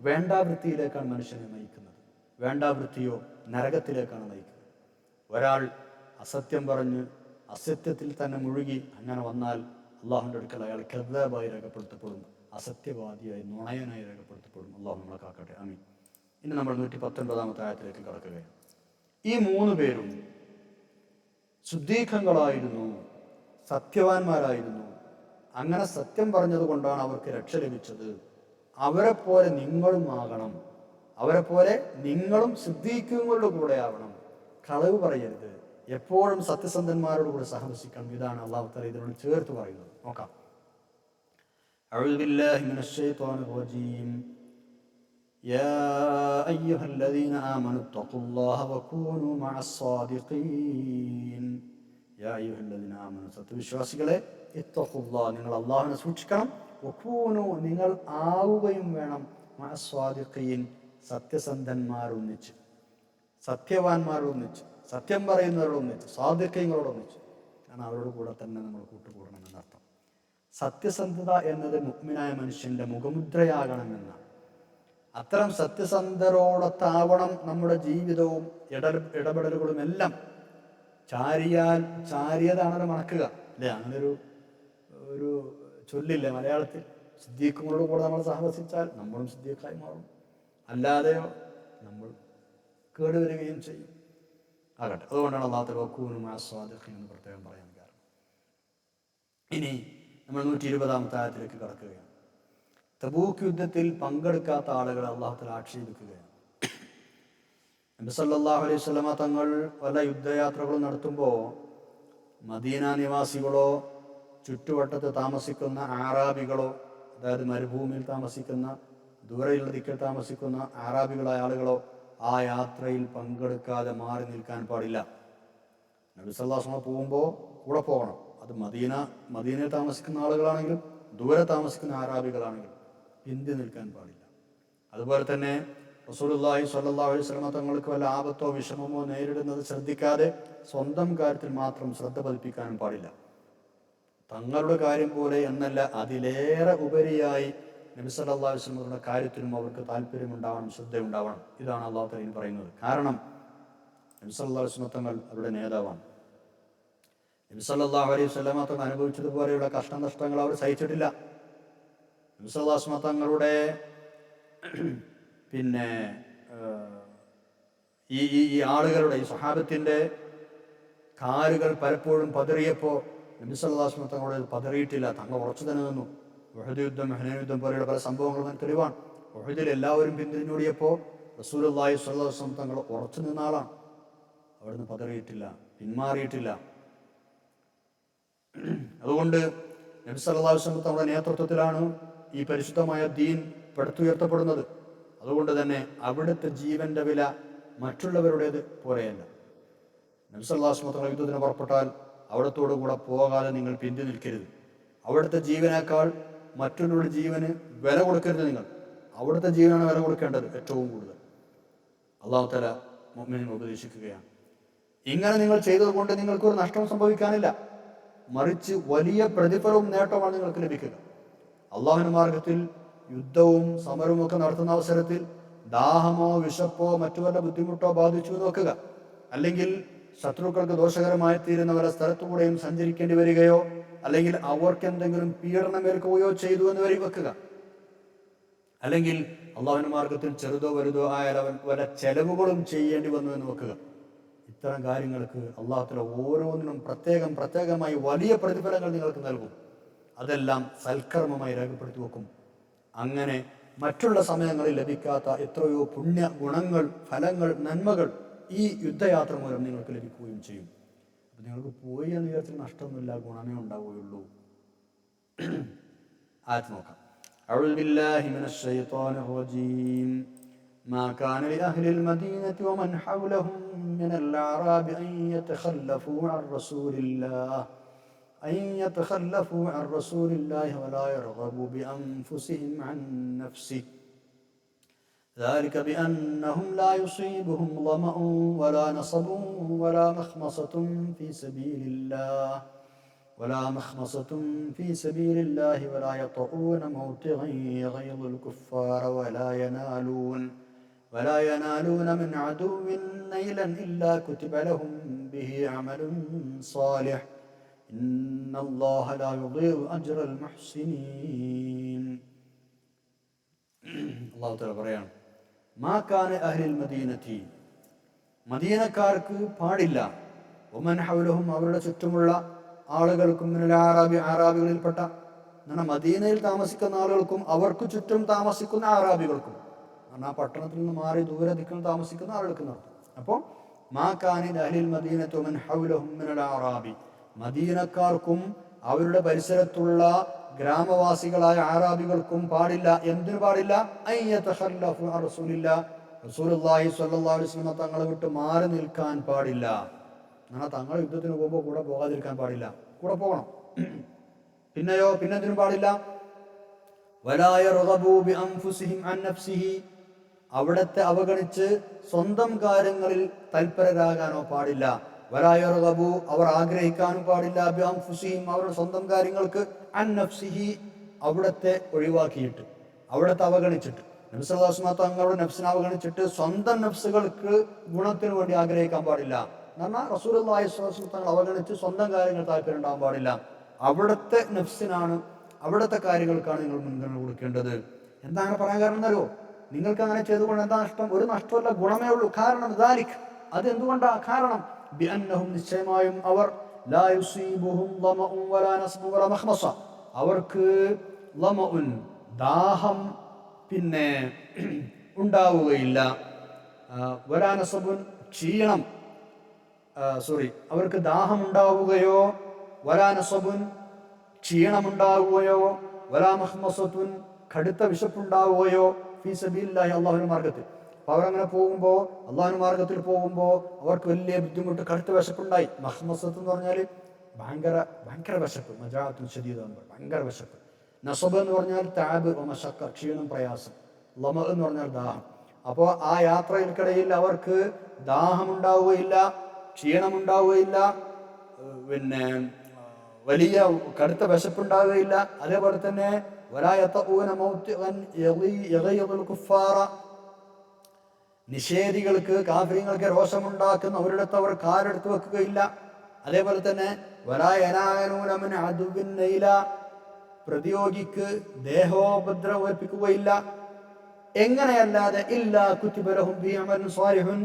വേണ്ടാവൃത്തിയിലേക്കാണ് മനുഷ്യനെ നയിക്കുന്നത്. വേണ്ടാവൃത്തിയോ നരകത്തിലേക്കാണ് നയിക്കുന്നത്. ഒരാൾ അസത്യം പറഞ്ഞ് അസത്യത്തിൽ തന്നെ മുഴുകി അങ്ങനെ വന്നാൽ അള്ളാഹുവിൻ്റെ അടുക്കൽ അയാൾ കദ്ദാബായി രേഖപ്പെടുത്തപ്പെടും, അസത്യവാദിയായി നുണയനായി രേഖപ്പെടുത്തപ്പെടും. അള്ളാഹു നമ്മളെ കാക്കട്ടെ, ആമീൻ. ഇനി നമ്മൾ 119 ആയത്തിലേക്ക് കടക്കുകയാണ്. ഈ 3 പേരും സുദ്ദീഖങ്ങളായിരുന്നു, സത്യവാന്മാരായിരുന്നു. അങ്ങനെ സത്യം പറഞ്ഞത് കൊണ്ടാണ് അവർക്ക് രക്ഷ ലഭിച്ചത്. അവരെ പോലെ നിങ്ങളും ആകണം, അവരെ പോലെ നിങ്ങളും സിദ്ദീഖുകളുടെ കൂടെ ആവണം. കളവ് പറയരുത്, എപ്പോഴും സത്യസന്ധന്മാരോട് കൂടെ സഹവസിക്കണം. ഇതാണ് അല്ലാഹു തആല ഇതിനോട് ചേർത്ത് പറയുന്നത്. നോക്കാം. അഊദു ബില്ലാഹി മിനശ് ശൈത്വാനിർ റജീം. യാ അയ്യുഹല്ലദീന ആമനു തഖുല്ലാഹ വകൂനൂ മഅസ് സാദിഖീൻ. യാ അയ്യുഹല്ലദീന ആമനു, സത്യവിശ്വാസികളെ, ഇത്തഖുല്ലാഹ, നിങ്ങൾ അല്ലാഹുവിനെ സൂക്ഷിക്കണം. വകൂനൂ, നിങ്ങൾ ആവുകയും വേണം, മഅസ് സാദിഖീൻ, സത്യസന്ധന്മാരൊന്നിച്ച്, സത്യവാന്മാരൊന്നിച്ച്, സത്യം പറയുന്നവരോടൊന്നിച്ച്, സാദിഖീങ്ങളോടൊന്നിച്ച്. കാരണം അവരോട് കൂടെ തന്നെ നമ്മൾ കൂട്ടുകൂടണം എന്നർത്ഥം. സത്യസന്ധത എന്നത് മുഅ്മിനായ മനുഷ്യന്റെ മുഖമുദ്രയാകണമെന്നാണ്. അത്തരം സത്യസന്ധരോടൊത്താവണം നമ്മുടെ ജീവിതവും ഇടപെടലുകളും എല്ലാം. ചാരിയതാണല്ലോ മണക്കുക, അല്ലേ? അങ്ങനെ ഒരു ചൊല്ലില്ലേ മലയാളത്തിൽ? സിദ്ദീഖുകളോട് കൂടെ നമ്മൾ സഹവസിച്ചാൽ നമ്മളും സിദ്ദീഖായി മാറും, അല്ലാതെയോ നമ്മൾ കേടുവരികയും ചെയ്യും. ആകട്ടെ, അതുകൊണ്ടാണ് അല്ലാഹു തആല വകൂനൂ മഅസ് സാദിഖീൻ എന്ന് പ്രത്യേകം പറയാൻ കാരണം. ഇനി നമ്മൾ 120 ആയത്തിലേക്ക് കടക്കുകയാണ്. തബൂക്ക് യുദ്ധത്തിൽ പങ്കെടുക്കാത്ത ആളുകളെ അല്ലാഹു തആല ആക്ഷേപിക്കുകയാണ്. നബി സല്ലല്ലാഹു അലൈഹി വസല്ലമ തങ്ങൾ പല യുദ്ധയാത്രകളും നടത്തുമ്പോൾ മദീന നിവാസികളോ ചുറ്റുവട്ടത്ത് താമസിക്കുന്ന ആറാബികളോ, അതായത് മരുഭൂമിയിൽ താമസിക്കുന്ന, ദൂരെയുള്ള ദിക്കിൽ താമസിക്കുന്ന ആറാബികളായ ആളുകളോ ആ യാത്രയിൽ പങ്കെടുക്കാതെ മാറി നിൽക്കാൻ പാടില്ല. നബി സല്ലല്ലാഹു അലൈഹി വസല്ലം പോകുമ്പോൾ കൂടെ പോകണം. അത് മദീനയിൽ താമസിക്കുന്ന ആളുകളാണെങ്കിലും ദൂരെ താമസിക്കുന്ന ആറാബികളാണെങ്കിലും പിന്തി നിൽക്കാൻ പാടില്ല. അതുപോലെ തന്നെ റസൂലുള്ളാഹി സ്വല്ലല്ലാഹു അലൈഹി വസല്ലം തങ്ങൾക്ക് വല്ല ആപത്തോ വിഷമമോ നേരിടുന്നത് ശ്രദ്ധിക്കാതെ സ്വന്തം കാര്യത്തിൽ മാത്രം ശ്രദ്ധ പതിപ്പിക്കാനും പാടില്ല. തങ്ങളുടെ കാര്യം പോലെ എന്നല്ല, അതിലേറെ ഉപരിയായി നബി സല്ലല്ലാഹു അലൈഹി വസല്ലമയുടെ കാര്യത്തിലും അവർക്ക് താല്പര്യമുണ്ടാവണം, ശ്രദ്ധയുണ്ടാവണം. ഇതാണ് അല്ലാഹു തആല പറയുന്നത്. കാരണം നബി സല്ലല്ലാഹു അലൈഹി വസല്ലം തങ്ങൾ അവരുടെ നേതാവാണ്. നബി സല്ലല്ലാഹു അലൈഹി വസല്ലം തങ്ങൾ അനുഭവിച്ചതുപോലെയുള്ള കഷ്ടനഷ്ടങ്ങൾ അവർ സഹിച്ചിട്ടില്ല. നബി സല്ലല്ലാഹു അലൈഹി വസല്ലം തങ്ങളുടെ ഈ ആളുകളുടെ, ഈ സ്വഹാബത്തിന്റെ കാലുകൾ പലപ്പോഴും പതറിയപ്പോൾ നബി സല്ലല്ലാഹു അലൈഹി വസല്ലം തങ്ങളോട് പതറിയിട്ടില്ല. തങ്ങൾ ഉറച്ചു തന്നെ നിന്നു. ഉഹദ് യുദ്ധം, ഹുനൈൻ യുദ്ധം പോലെയുള്ള പല സംഭവങ്ങളും തെളിവാണ്. ഉഹദിൽ എല്ലാവരും പിന്തിരിഞ്ഞോടിയപ്പോൾ റസൂലുള്ളാഹി സ്വല്ലല്ലാഹു അലൈഹി വസല്ലം തങ്ങൾ ഉറച്ചു നിന്ന ആളാണ്. അവിടുന്ന് പതറിയിട്ടില്ല, പിന്മാറിയിട്ടില്ല. അതുകൊണ്ട് നബി സല്ലല്ലാഹു അലൈഹി വസല്ലം തങ്ങളുടെ നേതൃത്വത്തിലാണ് ഈ പരിശുദ്ധമായ ദീൻ പടുത്തുയർത്തപ്പെടുന്നത്. അതുകൊണ്ട് തന്നെ അവിടുത്തെ ജീവന്റെ വില മറ്റുള്ളവരുടേത് പോലെയല്ല. നബി സല്ലല്ലാഹു അലൈഹി വസല്ലം യുദ്ധത്തിന് പുറപ്പെട്ടാൽ അവിടത്തോടു കൂടെ പോകാതെ നിങ്ങൾ പിന്തി നിൽക്കരുത്. അവിടുത്തെ ജീവനേക്കാൾ മറ്റുള്ളവരുടെ ജീവന് വില കൊടുക്കരുത്. നിങ്ങൾ അവിടുത്തെ ജീവനാണ് വില കൊടുക്കേണ്ടത് ഏറ്റവും കൂടുതൽ. അല്ലാഹു തആല മുഅ്മിനീങ്ങളെ ഉപദേശിക്കുകയാണ്. ഇങ്ങനെ നിങ്ങൾ ചെയ്തതുകൊണ്ട് നിങ്ങൾക്കൊരു നഷ്ടം സംഭവിക്കാനില്ല, മറിച്ച് വലിയ പ്രതിഫലവും നേട്ടമാണ് നിങ്ങൾക്ക് ലഭിക്കുക. അള്ളാഹുവിന്റെ മാർഗത്തിൽ യുദ്ധവും സമരവും ഒക്കെ നടത്തുന്ന അവസരത്തിൽ ദാഹമോ വിശപ്പോ മറ്റു വല്ല ബുദ്ധിമുട്ടോ ബാധിച്ചു നോക്കുക, അല്ലെങ്കിൽ ശത്രുക്കൾക്ക് ദോഷകരമായി തീരുന്ന വല്ല സ്ഥലത്തുകൂടെയും സഞ്ചരിക്കേണ്ടി വരികയോ അല്ലെങ്കിൽ അവർക്ക് എന്തെങ്കിലും പീഡനം ഏൽക്കുകയോ ചെയ്തു എന്ന് വെക്കുക, അല്ലെങ്കിൽ അള്ളാഹുവിന്റെ മാർഗത്തിൽ ചെറുതോ വലുതോ ആയാൽ അവൻ വല്ല ചെലവുകളും ചെയ്യേണ്ടി വന്നു എന്ന് വെക്കുക. ഇത്തരം കാര്യങ്ങൾക്ക് അള്ളാഹുവിന്റെ ഓരോന്നിനും പ്രത്യേകമായി വലിയ പ്രതിഫലങ്ങൾ നിങ്ങൾക്ക് നൽകും. അതെല്ലാം സൽക്കർമ്മമായി രേഖപ്പെടുത്തി വെക്കും. അങ്ങനെ മറ്റുള്ള സമയങ്ങളിൽ ലഭിക്കാത്ത എത്രയോ പുണ്യ ഗുണങ്ങൾ, ഫലങ്ങൾ, നന്മകൾ ഈ യുദ്ധയാത്ര മൂലം നിങ്ങൾക്ക് ലഭിക്കുകയും ചെയ്യും. അപ്പം നിങ്ങൾക്ക് പോയി എന്ന് വിചാരിച്ചാൽ നഷ്ടമൊന്നുമില്ല, ഗുണമേ ഉണ്ടാവുകയുള്ളൂ. ആയത്ത് നോക്കാം. أعوذ بالله من الشيطان الرجيم ما كان لأهل المدينة ومن حولهم من الأعراب أن يتخلفوا عن رسول الله ولا يرغبوا بأنفسهم عن نفسه ذلك بأنهم لا يصيبهم ظمأ ولا نصب ولا مخمصة في سبيل الله ولا يطؤون موطئا يغيظ الكفار ولا ينالون من عدو نيلا إلا كتب لهم به عمل صالح إن الله لا يضيع أجر المحسنين. അള്ളാഹു തആല പറയാണ്, മാ കാന അഹ്ലിൽ മദീനത്തി, മദീനക്കാർക്ക് പാടില്ല, വമൻ ഹൗലഹും അവരുടെ ചുറ്റുമുള്ള ആളുകൾക്കും, മിനൽ ആറാബി ആറാബികളിൽപ്പെട്ട, എന്നാൽ മദീനയിൽ താമസിക്കുന്ന ആളുകൾക്കും അവർക്ക് ചുറ്റും താമസിക്കുന്ന ആറാബികൾക്കും, എന്നാൽ പട്ടണത്തിൽ നിന്ന് മാറി ദൂരെ ദിക്കിൽ താമസിക്കുന്ന ആളുകൾക്ക് നടത്തും. അപ്പോൾ മാ കാന അഹ്ലിൽ മദീനത്തി വമൻ ഹൗലഹും മിനൽ ആറാബി, മദീനക്കാർക്കും അവരുടെ പരിസരത്തുള്ള ഗ്രാമവാസികളായ ആറാബികൾക്കും പാടില്ല. എന്തിനു പാടില്ല? റസൂലുള്ളാഹി സ്വല്ലല്ലാഹു അലൈഹി വസല്ലം തങ്ങളെ വിട്ട് മാറി നിൽക്കാൻ പാടില്ല. എന്നാൽ തങ്ങൾ യുദ്ധത്തിന് പോകുമ്പോൾ കൂടെ പോകാതിരിക്കാൻ പാടില്ല, കൂടെ പോകണം. പിന്നെന്തിനും പാടില്ല? വലാ യർഗബൂ ബിഅൻഫുസിഹിം അൻ നഫ്സിഹി, അവിടത്തെ അവഗണിച്ച് സ്വന്തം കാര്യങ്ങളിൽ തൽപരരാകാനോ പാടില്ല. വലാ യർഗബൂ, അവർ ആഗ്രഹിക്കാനും പാടില്ല. ബിഅൻഫുസിഹിം, അവരുടെ സ്വന്തം കാര്യങ്ങൾക്ക്, അൻ നഫ്സിഹി, അവിടത്തെ ഒഴിവാക്കിയിട്ട്, അവിടത്തെ അവഗണിച്ചിട്ട്. നബി സല്ലല്ലാഹു അലൈഹി വസല്ലം തങ്ങളുടെ നഫ്സിനെ അവഗണിച്ചിട്ട് സ്വന്തം നഫ്സുകൾക്ക് ഗുണത്തിന് വേണ്ടി ആഗ്രഹിക്കാൻ പാടില്ല. എന്ന് പറഞ്ഞാൽ റസൂലുള്ളാഹി സ്വല്ലല്ലാഹു അലൈഹി വസല്ലം തങ്ങൾ അവഗണിച്ച് സ്വന്തം കാര്യങ്ങൾ താല്പര്യം ഉണ്ടാകാൻ പാടില്ല. അവിടുത്തെ നഫ്സിനാണ്, അവിടുത്തെ കാര്യങ്ങൾക്കാണ് നിങ്ങൾ മുൻഗണന കൊടുക്കേണ്ടത്. എന്താ അങ്ങനെ പറയാൻ കാരണം എന്നറിയോ? നിങ്ങൾക്ക് അങ്ങനെ ചെയ്തുകൊണ്ട് എന്താ നഷ്ടം? ഒരു നഷ്ടമല്ല, ഗുണമേ ഉള്ളൂ. കാരണം ദാലിക്, അത് എന്തുകൊണ്ടാ? കാരണം ബിഅന്നഹും, നിശ്ചയമായും അവർ, ലാ യുസീബുഹും ളമഉൻ വലാ നസ്ബുൻ വലാ മഖ്മസ, അവർക്ക് ലമഉൻ, ദാഹം പിന്നെ ഉണ്ടാവുകയില്ല, വലാ നസ്ബുൻ, ക്ഷീണം, അവർക്ക് ദാഹം ഉണ്ടാവുകയോ, വലാ നസ്ബുൻ, ക്ഷീണമുണ്ടാവുകയോ, വലാ മഖ്മസത്തുൻ, കടുത്ത വിശപ്പുണ്ടാവുകയോ, ഫീ സബീലില്ലാഹി, അള്ളാഹുവിന്റെ മാർഗത്തിൽ. അപ്പോൾ അവരങ്ങനെ പോകുമ്പോൾ, അള്ളാഹുവിന്റെ മാർഗത്തിൽ പോകുമ്പോൾ അവർക്ക് വലിയ ബുദ്ധിമുട്ട്, കടുത്ത വിശപ്പുണ്ടായി. മഖ്മസത്ത് എന്ന് പറഞ്ഞാൽ ഭയങ്കര വിശപ്പ്, മജാഅത്തുൻ ശദീദ, ഭയങ്കര വിശപ്പ്. നസബ് എന്ന് പറഞ്ഞാൽ തഅബ് വമശഖ, ക്ഷീണം, പ്രയാസം. ലമ എന്ന് പറഞ്ഞാൽ ദാഹം. അപ്പോൾ ആ യാത്രയിൽക്കിടയിൽ അവർക്ക് ദാഹമുണ്ടാവുകയില്ല, ക്ഷീണമുണ്ടാവുകയില്ല, പിന്നെ വലിയ കടുത്ത വിശപ്പുണ്ടാവുകയില്ല. അതേപോലെ തന്നെ വലാ യതഊന മൗതിഅൻ യഗീദുൽ കുഫാറ, നിഷേധികൾക്ക്, കാഫിര്യങ്ങൾക്ക് രോഷമുണ്ടാക്കുന്ന ഒരിടത്ത് അവർ കാലെടുത്ത് വെക്കുകയില്ല. അതേപോലെ തന്നെ വലാ യനാലൂന മിൻ അദുവിൻ നൈല, പ്രതിയോഗിക്ക് ദേഹോപദ്രവം ഏൽപ്പിക്കുകയില്ല. എങ്ങനെയല്ലാതെ? ഇല്ലാ കുതിബ ലഹും ബിഹി അമലുൻ സ്വാലിഹുൻ,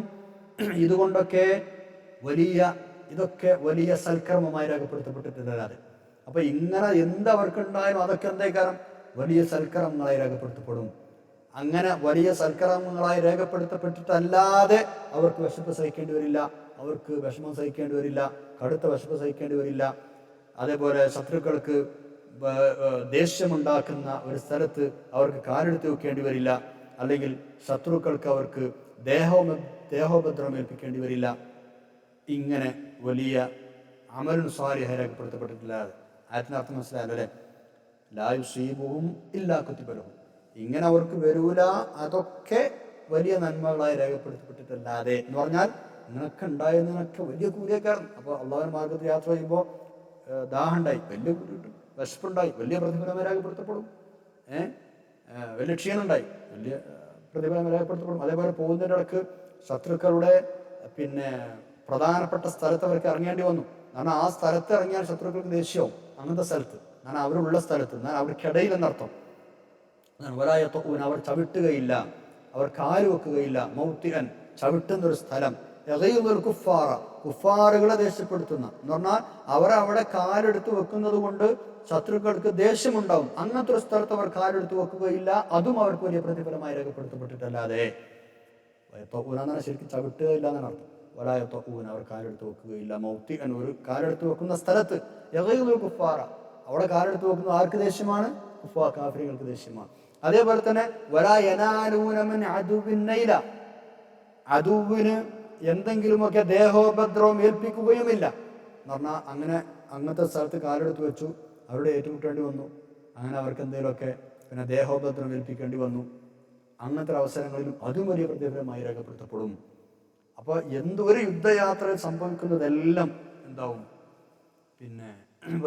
ഇതൊക്കെ വലിയ സൽക്കർമ്മമായി രേഖപ്പെടുത്തപ്പെട്ടിട്ടില്ലാതെ. അപ്പൊ ഇങ്ങനെ എന്തവർക്കുണ്ടായാലും അതൊക്കെ എന്തേക്കാരം? വലിയ സൽക്കർമ്മങ്ങളായി രേഖപ്പെടുത്തപ്പെടും. അങ്ങനെ വലിയ സൽക്കർമ്മങ്ങളായി രേഖപ്പെടുത്തപ്പെട്ടിട്ടല്ലാതെ അവർക്ക് വിശപ്പ് സഹിക്കേണ്ടി വരില്ല, അവർക്ക് വിഷമം സഹിക്കേണ്ടി വരില്ല, കടുത്ത വിശപ്പ് സഹിക്കേണ്ടി വരില്ല. അതേപോലെ ശത്രുക്കൾക്ക് ദേഷ്യമുണ്ടാക്കുന്ന ഒരു സ്ഥലത്ത് അവർക്ക് കാലെടുത്ത് വെക്കേണ്ടി വരില്ല, അല്ലെങ്കിൽ ശത്രുക്കൾക്ക് അവർക്ക് ദേഹോപദ്രവം ഏൽപ്പിക്കേണ്ടി വരില്ല. ഇങ്ങനെ വലിയ അമലുൻ സ്വാലിഹ് രേഖപ്പെടുത്തപ്പെട്ടിട്ടില്ല. ആയത്തിനർത്ഥം മനസ്സിലായല്ലോ അല്ലേ? ലാ യുസീബുഹും ഇല്ലാ കുതിബ ലഹും, ഇങ്ങനെ അവർക്ക് വരൂല, അതൊക്കെ വലിയ നന്മകളായി രേഖപ്പെടുത്തപ്പെട്ടിട്ടല്ലാതെ എന്ന് പറഞ്ഞാൽ ഇങ്ങനൊക്കെ ഉണ്ടായതിനൊക്കെ വലിയ കൂലിയൊക്കെയാണ്. അപ്പോൾ അള്ളാഹുവിൻ്റെ മാർഗത്തിൽ യാത്ര ചെയ്യുമ്പോൾ ദാഹം ഉണ്ടായി, വലിയ കൂലി കിട്ടും. വിശപ്പുണ്ടായി, വലിയ പ്രതിഫലം രേഖപ്പെടുത്തപ്പെടും. വലിയ ക്ഷീണമുണ്ടായി, വലിയ പ്രതിഫലം രേഖപ്പെടുത്തപ്പെടും. അതേപോലെ പോകുന്നതിൻ്റെ ഇടക്ക് ശത്രുക്കളുടെ പ്രധാനപ്പെട്ട സ്ഥലത്ത് അവർക്ക് ഇറങ്ങേണ്ടി വന്നു. കാരണം ആ സ്ഥലത്ത് ഇറങ്ങിയാൽ ശത്രുക്കൾക്ക് ദേഷ്യവും. അങ്ങനത്തെ സ്ഥലത്ത്, കാരണം അവരുള്ള സ്ഥലത്ത്, എന്നാൽ അവർക്കിടയിൽ എന്നർത്ഥം. വരായത്തൊക്കൂൻ, അവർ ചവിട്ടുകയില്ല, അവർ കാല് വെക്കുകയില്ല. മൗത്തിഅൻ, ചവിട്ടുന്നൊരു സ്ഥലം. യഗീദുൽ കുഫാറ, കുഫാറുകളെ ദേഷ്യപ്പെടുത്തുന്ന എന്ന് പറഞ്ഞാൽ അവരവിടെ കാലെടുത്ത് വെക്കുന്നത് കൊണ്ട് ശത്രുക്കൾക്ക് ദേഷ്യമുണ്ടാവും. അങ്ങനത്തെ ഒരു സ്ഥലത്ത് അവർ കാലെടുത്ത് വെക്കുകയില്ല. അതും അവർക്ക് വലിയ പ്രതിഫലമായി രേഖപ്പെടുത്തപ്പെട്ടിട്ടല്ലാതെ. ഊന ശരിക്കും ചവിട്ടുകയില്ല എന്നാണ് അർത്ഥം. വലായത്തൊക്കൂൻ, അവർ കാലെടുത്ത് വെക്കുകയില്ല. മൗത്തിഅൻ, ഒരു കാലെടുത്ത് വെക്കുന്ന സ്ഥലത്ത്. യഗീദുൽ കുഫാറ, അവിടെ കാലെടുത്ത് വെക്കുന്നത് ആർക്ക് ദേഷ്യമാണ്? കാഫിറുകൾക്ക് ദേഷ്യമാണ്. അതേപോലെ തന്നെ വലാ യനാലൂന മിൻ അദുവിൻ നൈല, അദുവിന് എന്തെങ്കിലുമൊക്കെ ദേഹോപദ്രവം ഏൽപ്പിക്കുകയുമില്ല എന്ന് പറഞ്ഞാൽ അങ്ങനത്തെ സ്ഥലത്ത് കാലെടുത്ത് വെച്ചു, അവരുടെ ഏറ്റുമുട്ടേണ്ടി വന്നു. അങ്ങനെ അവർക്ക് എന്തെങ്കിലുമൊക്കെ ദേഹോപദ്രവം ഏൽപ്പിക്കേണ്ടി വന്നു. അങ്ങനത്തെ അവസരങ്ങളിലും അതും വലിയ പ്രതിഫലമായി രേഖപ്പെടുത്തപ്പെടും. അപ്പോൾ ഒരു യുദ്ധയാത്രയിൽ സംഭവിക്കുന്നതെല്ലാം എന്താവും?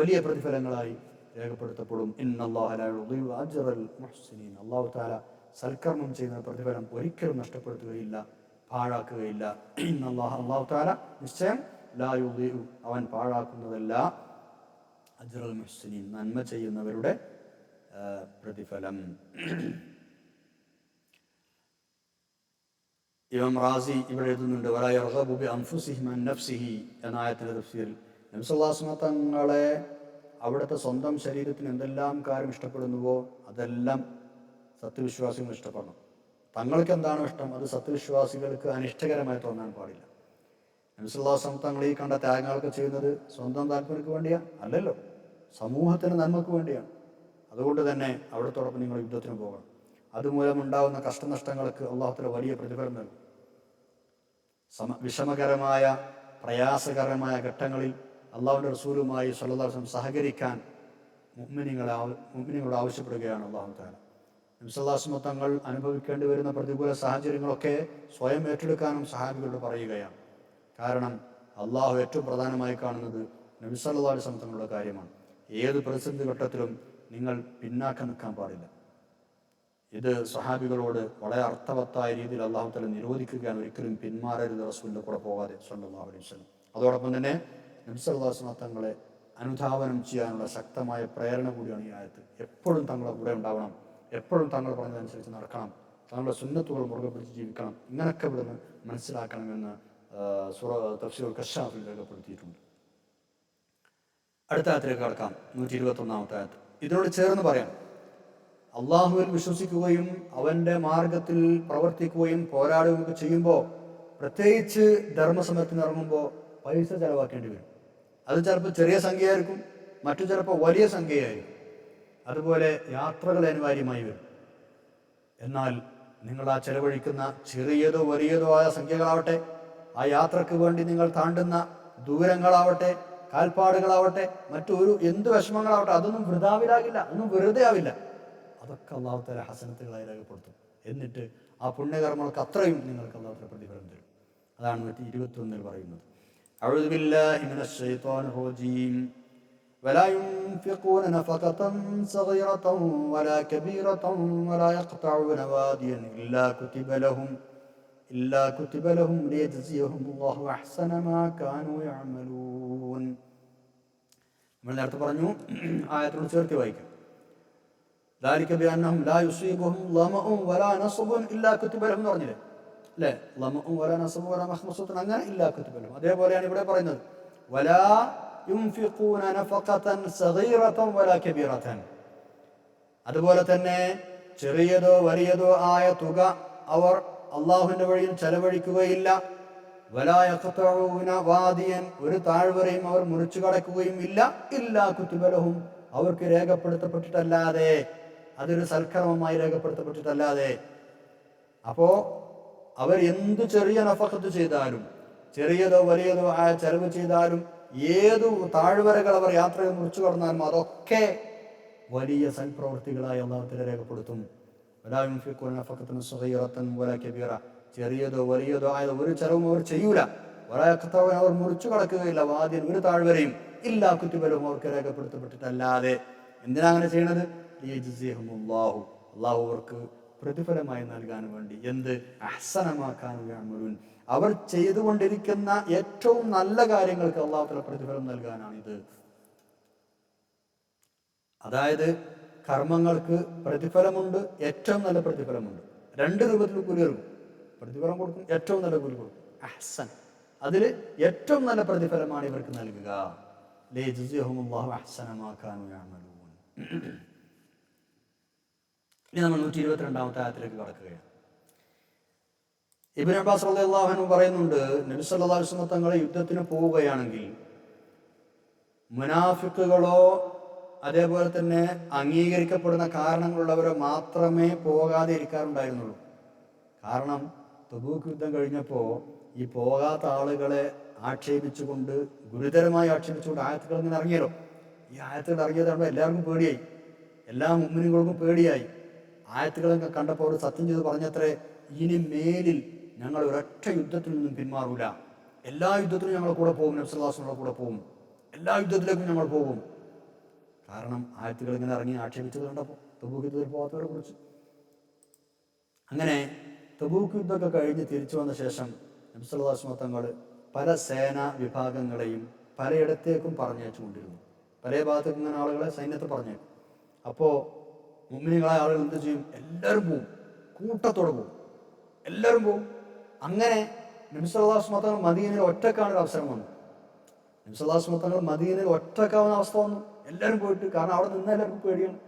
വലിയ പ്രതിഫലങ്ങളായി രേഖപ്പെടുത്തപ്പെടും. ഇന്നല്ലാഹ ലാ യുളീഉ അജ്റൽ മുഹ്സിനീൻ, അല്ലാഹു തആല സൽക്കർമ്മം ചെയ്യുന്ന പ്രതിഫലം ഒരിക്കലും നഷ്ടപ്പെടുത്തുകയില്ല, പാഴാക്കുകയില്ല. ഇന്നല്ലാഹ, അല്ലാഹു തആല നിശ്ചയം, ലാ യുളീഉ, അവൻ പാഴാക്കുന്നതല്ല, അജ്റൽ മുഹ്സിനീൻ, നന്മ ചെയ്യുന്നവരുടെ പ്രതിഫലം. ഇമാം റാസി ഇവിടെ എഴുതുന്നുണ്ട്, വലാ യർഗബു ബി അൻഫുസിഹിം അൻ നഫ്സിഹി എന്ന ആയത്തിന്റെ തഫ്സീറിൽ നബി സല്ലല്ലാഹു അലൈഹി വസല്ലം തങ്ങളെ അവിടുത്തെ സ്വന്തം ശരീരത്തിന് എന്തെല്ലാം കാര്യം ഇഷ്ടപ്പെടുന്നുവോ അതെല്ലാം സത്യവിശ്വാസികൾ ഇഷ്ടപ്പെടണം. തങ്ങൾക്ക് എന്താണോ ഇഷ്ടം അത് സത്യവിശ്വാസികൾക്ക് അനിഷ്ടകരമായി തോന്നാൻ പാടില്ല. നബി സല്ലല്ലാഹു അലൈഹി വസല്ലം തങ്ങൾ ഈ കണ്ട ത്യാഗങ്ങളൊക്കെ ചെയ്യുന്നത് സ്വന്തം താല്പര്യങ്ങൾക്ക് വേണ്ടിയാണ്? അല്ലല്ലോ, സമൂഹത്തിന് നന്മക്ക് വേണ്ടിയാണ്. അതുകൊണ്ട് തന്നെ അവിടത്തോടൊപ്പം നിങ്ങൾ യുദ്ധത്തിന് പോകണം. അതുമൂലമുണ്ടാകുന്ന കഷ്ടനഷ്ടങ്ങൾക്ക് അല്ലാഹു തആല വലിയ പ്രതിഫലം നൽകും. വിഷമകരമായ പ്രയാസകരമായ ഘട്ടങ്ങളിൽ അള്ളാഹുവിൻ്റെ റസൂലുമായി സ്വല്ലല്ലാഹു അലൈഹി വസല്ലം സഹകരിക്കാൻ മുഅ്മിനീങ്ങളോട് ആവശ്യപ്പെടുകയാണ് അല്ലാഹു തആല. നബി സല്ലല്ലാഹു അലൈഹി വസല്ലം തങ്ങൾ അനുഭവിക്കേണ്ടി വരുന്ന പ്രതികൂല സാഹചര്യങ്ങളൊക്കെ സ്വയം ഏറ്റെടുക്കാനും സഹാബികളോട് പറയുകയാണ്. കാരണം അള്ളാഹു ഏറ്റവും പ്രധാനമായി കാണുന്നത് നബി സല്ലല്ലാഹു അലൈഹി വസല്ലം തങ്ങളുടെ കാര്യമാണ്. ഏത് പ്രതിസന്ധി ഘട്ടത്തിലും നിങ്ങൾ പിന്നാക്കം നിൽക്കാൻ പാടില്ല. ഇത് സഹാബികളോട് വളരെ അർത്ഥവത്തായ രീതിയിൽ അള്ളാഹു തആല നിരോധിക്കുകയാണ്. ഒരിക്കലും പിന്മാറരുത് റസൂലിൻ്റെ കൂടെ പോകാതെ സ്വല്ലല്ലാഹു അലൈഹി വസല്ലം. അതോടൊപ്പം തന്നെ നബി സല്ലല്ലാഹു അലൈഹി വസല്ലം തങ്ങളെ അനുധാവനം ചെയ്യാനുള്ള ശക്തമായ പ്രേരണ കൂടിയാണ് ഈ ആയത്ത്. എപ്പോഴും തങ്ങളുടെ കൂടെ ഉണ്ടാവണം, എപ്പോഴും തങ്ങൾ പറഞ്ഞതനുസരിച്ച് നടക്കണം, തങ്ങളുടെ സുന്നത്തുകൾ മുറുകെ പിടിച്ച് ജീവിക്കണം. ഇങ്ങനെയൊക്കെ ഇവിടുന്ന് മനസ്സിലാക്കണമെന്ന് തഫ്സീറുൽ കശ്ശാഫിൽ രേഖപ്പെടുത്തിയിട്ടുണ്ട്. അടുത്ത ആയത്തിലേക്ക് കടക്കാം. 121 ആയത്ത്. ഇതിനോട് ചേർന്ന് പറയാം, അള്ളാഹുവിൽ വിശ്വസിക്കുകയും അവൻ്റെ മാർഗത്തിൽ പ്രവർത്തിക്കുകയും പോരാടുകയൊക്കെ ചെയ്യുമ്പോൾ, പ്രത്യേകിച്ച് ധർമ്മസമയത്തിന് ഇറങ്ങുമ്പോൾ പൈസ ചെലവാക്കേണ്ടി വരും. അത് ചിലപ്പോൾ ചെറിയ സംഖ്യയായിരിക്കും, മറ്റു ചിലപ്പോൾ വലിയ സംഖ്യയായിരിക്കും. അതുപോലെ യാത്രകൾ അനിവാര്യമായി വരും. എന്നാൽ നിങ്ങൾ ആ ചെലവഴിക്കുന്ന ചെറിയതോ വലിയതോ ആയ സംഖ്യകളാവട്ടെ, ആ യാത്രക്ക് വേണ്ടി നിങ്ങൾ താണ്ടുന്ന ദൂരങ്ങളാവട്ടെ, കാൽപ്പാടുകളാവട്ടെ, എന്ത് വിഷമങ്ങളാവട്ടെ, അതൊന്നും വൃഥാവിലാകില്ല, ഒന്നും വെറുതെ ആവില്ല. അതൊക്കെ അല്ലാഹു തആല ഹസനത്തുകളായി രേഖപ്പെടുത്തും. എന്നിട്ട് ആ പുണ്യകർമ്മങ്ങൾക്ക് അത്രയും നിങ്ങൾക്ക് അല്ലാഹു തആല പ്രതിഫലം തരും. അതാണ് 121 പറയുന്നത്. അഊദു ബില്ലാഹി മിനശ് ശൈത്വാനിർ റജീം. വലാ യുൻഫിഖൂന നഫഖതൻ സഗീറതൻ വലാ കബീറതൻ വലാ യഖ്തഊന വാദിയൻ ഇല്ലാ കുതിബ ലഹും ലിയജ്സിയഹും അല്ലാഹു അഹ്സന മാ കാനൂ യഅമലൂൻ. നമ്മൾ നേരത്തെ പറഞ്ഞു, ആയത്തോട് ചേർത്ത് വായിക്കാം. ذلك بأنهم لا يصيبهم ظمأ ولا نصب إلا كتب لهم എന്ന് പറഞ്ഞില്ലേ അല്ലേ? ظمأ ولا نصب ولا مخمصة അങ്ങനെ إلا كتب لهم. അതേപോലെയാണ് ഇവിടെ പറയുന്നത്, ولا ينفقون نفقة صغيرة ولا كبيرة. അതുപോലെ തന്നെ ചെറിയതോ വലിയതോ ആയ തുക അവർ അള്ളാഹുവിൻ്റെ വഴിയിൽ ചെലവഴിക്കുകയില്ല. വലാ യഖ്തഊന വാദിയൻ, ഒരു താഴ്വരയും അവർ മുറിച്ചു കടക്കുകയും ഇല്ല. ഇല്ലാ കുതിബ ലഹും, അവർക്ക് രേഖപ്പെടുത്തപ്പെട്ടിട്ടല്ലാതെ, അതൊരു സൽക്കർമ്മമായി രേഖപ്പെടുത്തപ്പെട്ടിട്ടല്ലാതെ. അപ്പോൾ അവർ എന്ത് ചെറിയ നഫഖത്ത് ചെയ്താലും, ചെറിയതോ വലിയതോ ആയ ചെലവ് ചെയ്താലും, ഏതു താഴ്വരകൾ അവർ യാത്രയിൽ മുറിച്ചു കടന്നാലും അതൊക്കെ വലിയ സൽപ്രവൃത്തികളായി അല്ലാഹു തആല രേഖപ്പെടുത്തും. വലാ യുൻഫിഖൂന നഫഖതൻ സഗീറതൻ വലാ കബീറ, ചെറിയതോ വലിയതോ ആയ ഒരു ചെലവും അവർ ചെയ്യൂല. ഒരാക്കത്തവൻ അവർ മുറിച്ചു കടക്കുകയില്ല വാദ്യൻ ഒരു താഴ്വരയും ഇല്ലാ കുറ്റുബലും അവർക്ക് രേഖപ്പെടുത്തപ്പെട്ടിട്ടല്ലാതെ. എന്തിനാ അങ്ങനെ ചെയ്യണത്? ലിയജ്സിഹുമുല്ലാഹു, അള്ളാഹു അവർക്ക് പ്രതിഫലമായി നൽകാൻ വേണ്ടി. എന്ത്? അഹ്സനമാക്കാനും യഅമലൂൻ, അവർ ചെയ്തുകൊണ്ടിരിക്കുന്ന ഏറ്റവും നല്ല കാര്യങ്ങൾക്ക് അള്ളാഹു തആല പ്രതിഫലം നൽകാനാണിത്. അതായത് കർമ്മങ്ങൾക്ക് പ്രതിഫലമുണ്ട്, ഏറ്റവും നല്ല പ്രതിഫലമുണ്ട്. രണ്ട് രൂപത്തിൽ കൂലി കൊടുക്കും. പ്രതിഫലം കൊടുക്കും, ഏറ്റവും നല്ല കൂലി കൊടുക്കും. അഹ്സൻ, അതിൽ ഏറ്റവും നല്ല പ്രതിഫലമാണ് ഇവർക്ക് നൽകുക. ലിയജ്സിഹുമുല്ലാഹു അഹ്സന മാ കാനൂ യഅമലൂൻ. ഇനി നമ്മൾ 122-ാമത്തെ ആയത്തിലേക്ക് കടക്കുകയാണ്. ഇബ്നു അബ്ബാസ് റളിയല്ലാഹു അൻഹു പറയുന്നുണ്ട്, നബി സല്ലല്ലാഹു അലൈഹി വസല്ലം തങ്ങൾ യുദ്ധത്തിന് പോവുകയാണെങ്കിൽ മുനാഫിക്കുകളോ അതേപോലെ തന്നെ അംഗീകരിക്കപ്പെടുന്ന കാരണങ്ങളുള്ളവരോ മാത്രമേ പോകാതെ ഇരിക്കാറുണ്ടായിരുന്നുള്ളൂ. കാരണം തബൂക്ക് യുദ്ധം കഴിഞ്ഞപ്പോൾ ഈ പോകാത്ത ആളുകളെ ആക്ഷേപിച്ചുകൊണ്ട്, ഗുരുതരമായി ആക്ഷേപിച്ചുകൊണ്ട് ആയത്തുകൾ ഇങ്ങനെ ഇറങ്ങിയല്ലോ. ഈ ആയത്തുകൾ ഇറങ്ങിയതാകുമ്പോൾ എല്ലാവർക്കും പേടിയായി, എല്ലാ മുഅ്മിനീങ്ങൾക്കും പേടിയായി. ആയത്തുകളൊക്കെ കണ്ടപ്പോൾ അവർ സത്യം ചെയ്ത് പറഞ്ഞത്രേ, ഇനി മേലിൽ ഞങ്ങൾ ഒരൊറ്റ യുദ്ധത്തിൽ നിന്നും പിന്മാറൂല, എല്ലാ യുദ്ധത്തിലും ഞങ്ങൾ കൂടെ പോകും, നബി സല്ലല്ലാഹു അലൈഹി വസല്ലം കൂടെ പോകും, എല്ലാ യുദ്ധത്തിലേക്കും ഞങ്ങൾ പോകും. കാരണം ആയത്തുകൾ ഇങ്ങനെ ഇറങ്ങി ആക്ഷേപിച്ചത് കണ്ടപ്പോൾ തബൂക്ക് യുദ്ധത്തിൽ പോകാത്തവരെ കുറിച്ച്. അങ്ങനെ തബൂക്ക് യുദ്ധമൊക്കെ കഴിഞ്ഞ് തിരിച്ചു വന്ന ശേഷം നബി സല്ലല്ലാഹു അലൈഹി വസല്ലം തങ്ങൾ പല സേനാ വിഭാഗങ്ങളെയും പലയിടത്തേക്കും പറഞ്ഞയച്ചുകൊണ്ടിരുന്നു. പല ഭാഗത്തേക്കും ഇങ്ങനെ ആളുകളെ സൈന്യത്തെ പറഞ്ഞേക്കും. അപ്പോൾ മുഅ്മിനീങ്ങളായ ആളുകൾ എന്ത് ചെയ്യും? എല്ലാവരും പോവും, കൂട്ടത്തോടെ പോവും, എല്ലാവരും പോവും. അങ്ങനെ നബി സല്ലല്ലാഹു അലൈഹി വസല്ലം തങ്ങൾ മദീനയിൽ ഒറ്റക്കാണ് ഒരു അവസരം വന്നു. നബി സല്ലല്ലാഹു അലൈഹി വസല്ലം തങ്ങൾ മദീനയിൽ ഒറ്റക്കാവുന്ന അവസ്ഥ വന്നു. എല്ലാവരും പോയിട്ട്, കാരണം അവിടെ നിന്ന് എല്ലാവർക്കും പേടിയാണ്.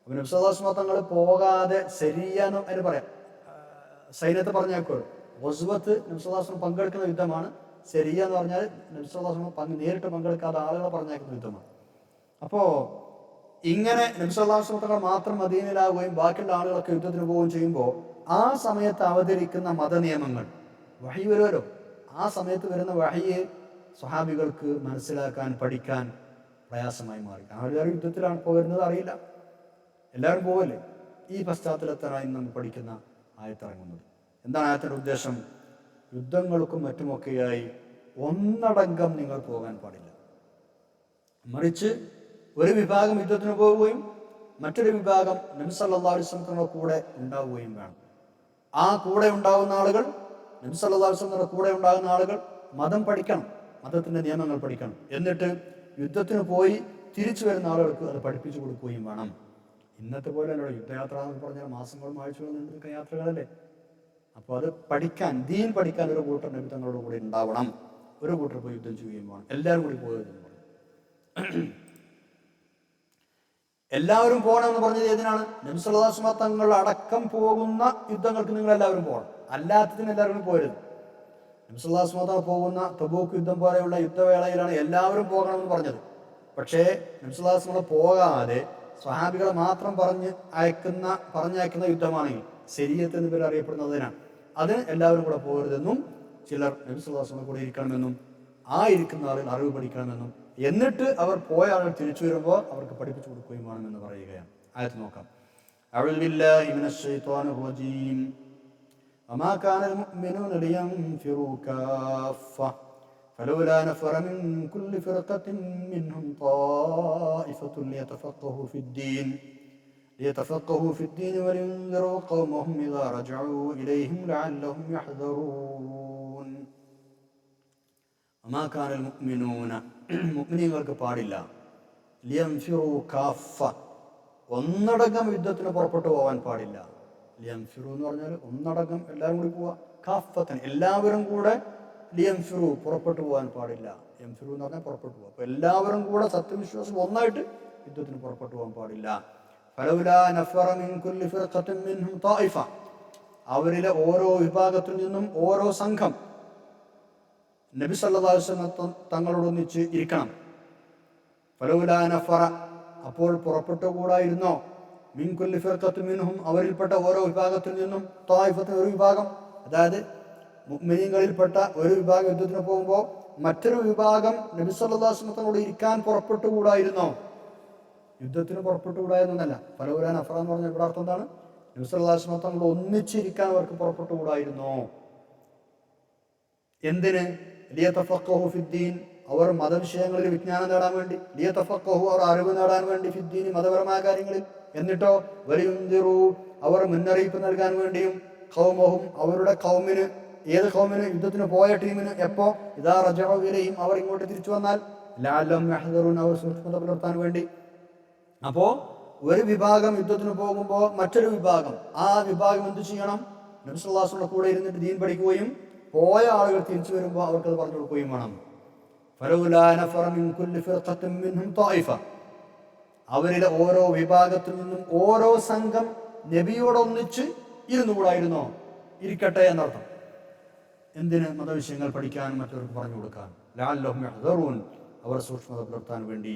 അപ്പോൾ നബി സല്ലല്ലാഹു അലൈഹി വസല്ലം തങ്ങൾ പോകാതെ ശരിയാന്ന് അതിന് പറയാം, സൈന്യത്തെ പറഞ്ഞേക്കുള്ളൂ. ഗസ്വത്ത് നബി സല്ലല്ലാഹു അലൈഹി വസല്ലം പങ്കെടുക്കുന്ന യുദ്ധമാണ്. ശരിയ എന്ന് പറഞ്ഞാൽ നബി സല്ലല്ലാഹു അലൈഹി വസല്ലം നേരിട്ട് പങ്കെടുക്കാതെ ആളുകളെ പറഞ്ഞേക്കുന്ന യുദ്ധമാണ്. അപ്പോൾ ഇങ്ങനെ നബി സല്ലല്ലാഹു അലൈഹി വസല്ലം തങ്ങൾ മാത്രം മദീനയിലാവുകയും ബാക്കിയുള്ള ആളുകളൊക്കെ യുദ്ധത്തിന് പോവുകയും ചെയ്യുമ്പോൾ ആ സമയത്ത് അവതരിക്കുന്ന മതനിയമങ്ങൾ, വഹി വരുമല്ലോ, ആ സമയത്ത് വരുന്ന വഹിയെ സ്വഹാബികൾക്ക് മനസ്സിലാക്കാൻ, പഠിക്കാൻ പ്രയാസമായി മാറി. അവരെല്ലാവരും യുദ്ധത്തിലാണ് പോരുന്നത്, അറിയില്ല, എല്ലാവരും പോവല്ലേ. ഈ പശ്ചാത്തലത്തിനായി നമ്മൾ പഠിക്കുന്ന ആയത്തിറങ്ങുന്നത്. എന്താണ് ആയത്തിൻ്റെ ഉദ്ദേശം? യുദ്ധങ്ങൾക്കും മറ്റുമൊക്കെയായി ഒന്നടങ്കം നിങ്ങൾ പോകാൻ പാടില്ല. മറിച്ച് ഒരു വിഭാഗം യുദ്ധത്തിന് പോവുകയും മറ്റൊരു വിഭാഗം നബി സല്ലല്ലാഹു അലൈഹി വസല്ലം കൂടെ ഉണ്ടാവുകയും വേണം. ആ കൂടെ ഉണ്ടാകുന്ന ആളുകൾ, നബി സല്ലല്ലാഹു അലൈഹി വസല്ലം കൂടെ ഉണ്ടാകുന്ന ആളുകൾ മതം പഠിക്കണം, മതത്തിൻ്റെ നിയമങ്ങൾ പഠിക്കണം. എന്നിട്ട് യുദ്ധത്തിന് പോയി തിരിച്ചു വരുന്ന ആളുകൾക്ക് അത് പഠിപ്പിച്ചു കൊടുക്കുകയും വേണം. ഇന്നത്തെ പോലെ അല്ല, യുദ്ധയാത്ര എന്ന് പറഞ്ഞാൽ മാസങ്ങളും ആഴ്ചകളും നീണ്ടു യാത്രകളല്ലേ. അപ്പോൾ അത് പഠിക്കാൻ, ദീൻ പഠിക്കാൻ ഒരു കൂട്ടർ നബി തങ്ങളുടെ കൂടെ ഉണ്ടാവണം. ഒരു കൂട്ടർ പോയി യുദ്ധം ചെയ്യുകയും വേണം. എല്ലാവരും കൂടി പോയതെന്ന് പറഞ്ഞു. എല്ലാവരും പോകണമെന്ന് പറഞ്ഞത് ഏതിനാണ്? നബി സല്ലല്ലാഹു അലൈഹി വസല്ലം തങ്ങൾ അടക്കം പോകുന്ന യുദ്ധങ്ങൾക്ക് നിങ്ങൾ എല്ലാവരും പോകണം, അല്ലാത്തതിന് എല്ലാവരും പോരുത്. നബി സല്ലല്ലാഹു അലൈഹി വസല്ലം തങ്ങൾ പോകുന്ന തബൂക്ക് യുദ്ധം പോലെയുള്ള യുദ്ധവേളയിലാണ് എല്ലാവരും പോകണമെന്ന് പറഞ്ഞത്. പക്ഷേ നബി സല്ലല്ലാഹു അലൈഹി വസല്ലം പോകാതെ സ്വഹാബികളെ മാത്രം പറഞ്ഞയക്കുന്ന യുദ്ധമാണെങ്കിൽ ശരീഅത്ത് എന്ന് പേര് അറിയപ്പെടുന്നതിനാണ്. അതിന് എല്ലാവരും കൂടെ പോകരുതെന്നും ചിലർ നബി സല്ലല്ലാഹു അലൈഹി വസല്ലം കൂടെ ഇരിക്കണമെന്നും ആ ഇരിക്കുന്ന ആളുകൾ അറിവ് പഠിക്കണമെന്നും എന്നിട്ട് അവർ പോയ ആളുകൾ തിരിച്ചു വരുമ്പോൾ അവർക്ക് പഠിപ്പിച്ചു കൊടുക്കുകയും വേണമെന്ന് പറയുകയാണ്. ആയത്ത് നോക്കാം. അഊദു ബില്ലാഹി മിനശ് ശൈത്വാനിർ റജീം. വമാ കാനൽ മുഅ്മിനൂന ലിയൻഫിറൂ കാഫ്ഫ ഫലൗലാ നഫറ മിൻ കുല്ലി ഫിർഖത്തിൻ മിൻഹും ത്വായിഫത്തുൻ ലിയതഫഖഹു ഫിദ്ദീൻ വലിയുൻദിറൂ ഖൗമഹും ഇദാ റജഊ ഇലൈഹിം ലഅല്ലഹും യഹ്ദറൂൻ. വമാ കാനൽ മുഅ്മിനൂന, മുഅ്മിനീങ്ങൾക്ക് പാടില്ല, ലിയൻഫിറൂ കാഫ്ഫ, ഒന്നടങ്കം യുദ്ധത്തിന് പുറപ്പെട്ടു പോകാൻ പാടില്ല. ലിയൻഫിറൂ എന്ന് പറഞ്ഞാൽ ഒന്നടങ്കം എല്ലാവരും കൂടി പോവുക, കാഫ്ഫത്തൻ എല്ലാവരും കൂടെ, ലിയൻഫിറൂ പുറപ്പെട്ടു പോകാൻ പാടില്ല. യൻഫിറൂ എന്ന് പറഞ്ഞാൽ പുറപ്പെട്ടു പോകുക. അപ്പോൾ എല്ലാവരും കൂടെ സത്യവിശ്വാസം ഒന്നായിട്ട് യുദ്ധത്തിന് പുറപ്പെട്ടു പോകാൻ പാടില്ല. ഫലൗലാ നഫറ മിൻ കുല്ലി ഫിർഖത്തിൻ മിൻഹും ത്വായിഫ, അവരിലെ ഓരോ വിഭാഗത്തിൽ നിന്നും ഓരോ സംഘം നബി സല്ലല്ലാഹു അലൈഹി വസല്ലം തങ്ങളോടൊന്നിച്ച് ഇരിക്കണം. ഫലൗലാ നഫറ, അപ്പോൾ പുറപ്പെട്ടുകൂടായിരുന്നോ, മിൻ കുല്ലി ഫിർഖത്തിൻ മിൻഹും, അവരിൽപ്പെട്ട ഓരോ വിഭാഗത്തിൽ നിന്നും, ത്വായിഫത്തിന് ഒരു വിഭാഗം, അതായത് മുഅ്മിനീങ്ങളിൽപ്പെട്ട ഒരു വിഭാഗം യുദ്ധത്തിന് പോകുമ്പോൾ മറ്റൊരു വിഭാഗം നബി സല്ലല്ലാഹു അലൈഹി വസല്ലം തങ്ങളോട് ഇരിക്കാൻ പുറപ്പെട്ടുകൂടായിരുന്നോ? യുദ്ധത്തിന് പുറപ്പെട്ടുകൂടായിരുന്നല്ല. ഫലൗലാ നഫറ എന്ന് പറഞ്ഞ ഇവിടെ അർത്ഥം എന്താണ്? നബി സല്ലല്ലാഹു അലൈഹി വസല്ലം തങ്ങളോട് ഒന്നിച്ചിരിക്കാൻ അവർക്ക് പുറപ്പെട്ടുകൂടായിരുന്നോ എന്തിന്? ലിയതഫഖഹു ഫിദ്ദീൻ, അവർ മതവിഷയങ്ങളിൽ വിജ്ഞാനം നേടാൻ വേണ്ടി. ലിയതഫഖഹു, അവർ അറിവ് നേടാൻ വേണ്ടി, ഫിദ്ദീൻ, മതപരമായ കാര്യങ്ങളിൽ. എന്നിട്ടോ വലിയുൻദിറു, അവർ മുന്നറിയിപ്പ് നൽകാൻ വേണ്ടിയും. ഖൗമഹും, അവരുടെ ഖൗമിന്. ഏത് ഖൗമിന്? യുദ്ധത്തിന് പോയ ടീമിന്. എപ്പോ? ഇദാ റജഉ ഇലൈഹിം, അവർ ഇങ്ങോട്ട് തിരിച്ചു വന്നാൽ. ലഅല്ലഹും യഹ്ദറുൻ, അവർ സൂക്ഷ്മത പുലർത്താൻ വേണ്ടി. അപ്പോ ഒരു വിഭാഗം യുദ്ധത്തിന് പോകുമ്പോൾ മറ്റൊരു വിഭാഗം, ആ വിഭാഗം എന്ത് ചെയ്യണം? നബി സല്ലല്ലാഹു അലൈഹി വസല്ലം കൂടെ ഇരുന്നിട്ട് ദീൻ പഠിക്കുകയും പോയ ആളുകൾ തിരിച്ചു വരുമ്പോൾ അവർക്കത് പറഞ്ഞു കൊടുക്കുകയും വേണം. ഫലൗലാ നഫറ മിൻ കുല്ലി ഫിർഖത്തിൻ മിൻഹും ത്വായിഫ, അവരിലെ ഓരോ വിഭാഗത്തിൽ നിന്നും ഓരോ സംഘം നബിയോടൊന്നിച്ച് ഇരുന്നുകൂടായിരുന്നോ? ഇരിക്കട്ടെ എന്നർത്ഥം. എന്തിന്? മതവിഷയങ്ങൾ പഠിക്കാനും മറ്റവർക്ക് പറഞ്ഞു കൊടുക്കാൻ. ലഅല്ലഹും യഹ്ദറൂൻ, അവർ സൂക്ഷ്മത പുലർത്താൻ വേണ്ടി.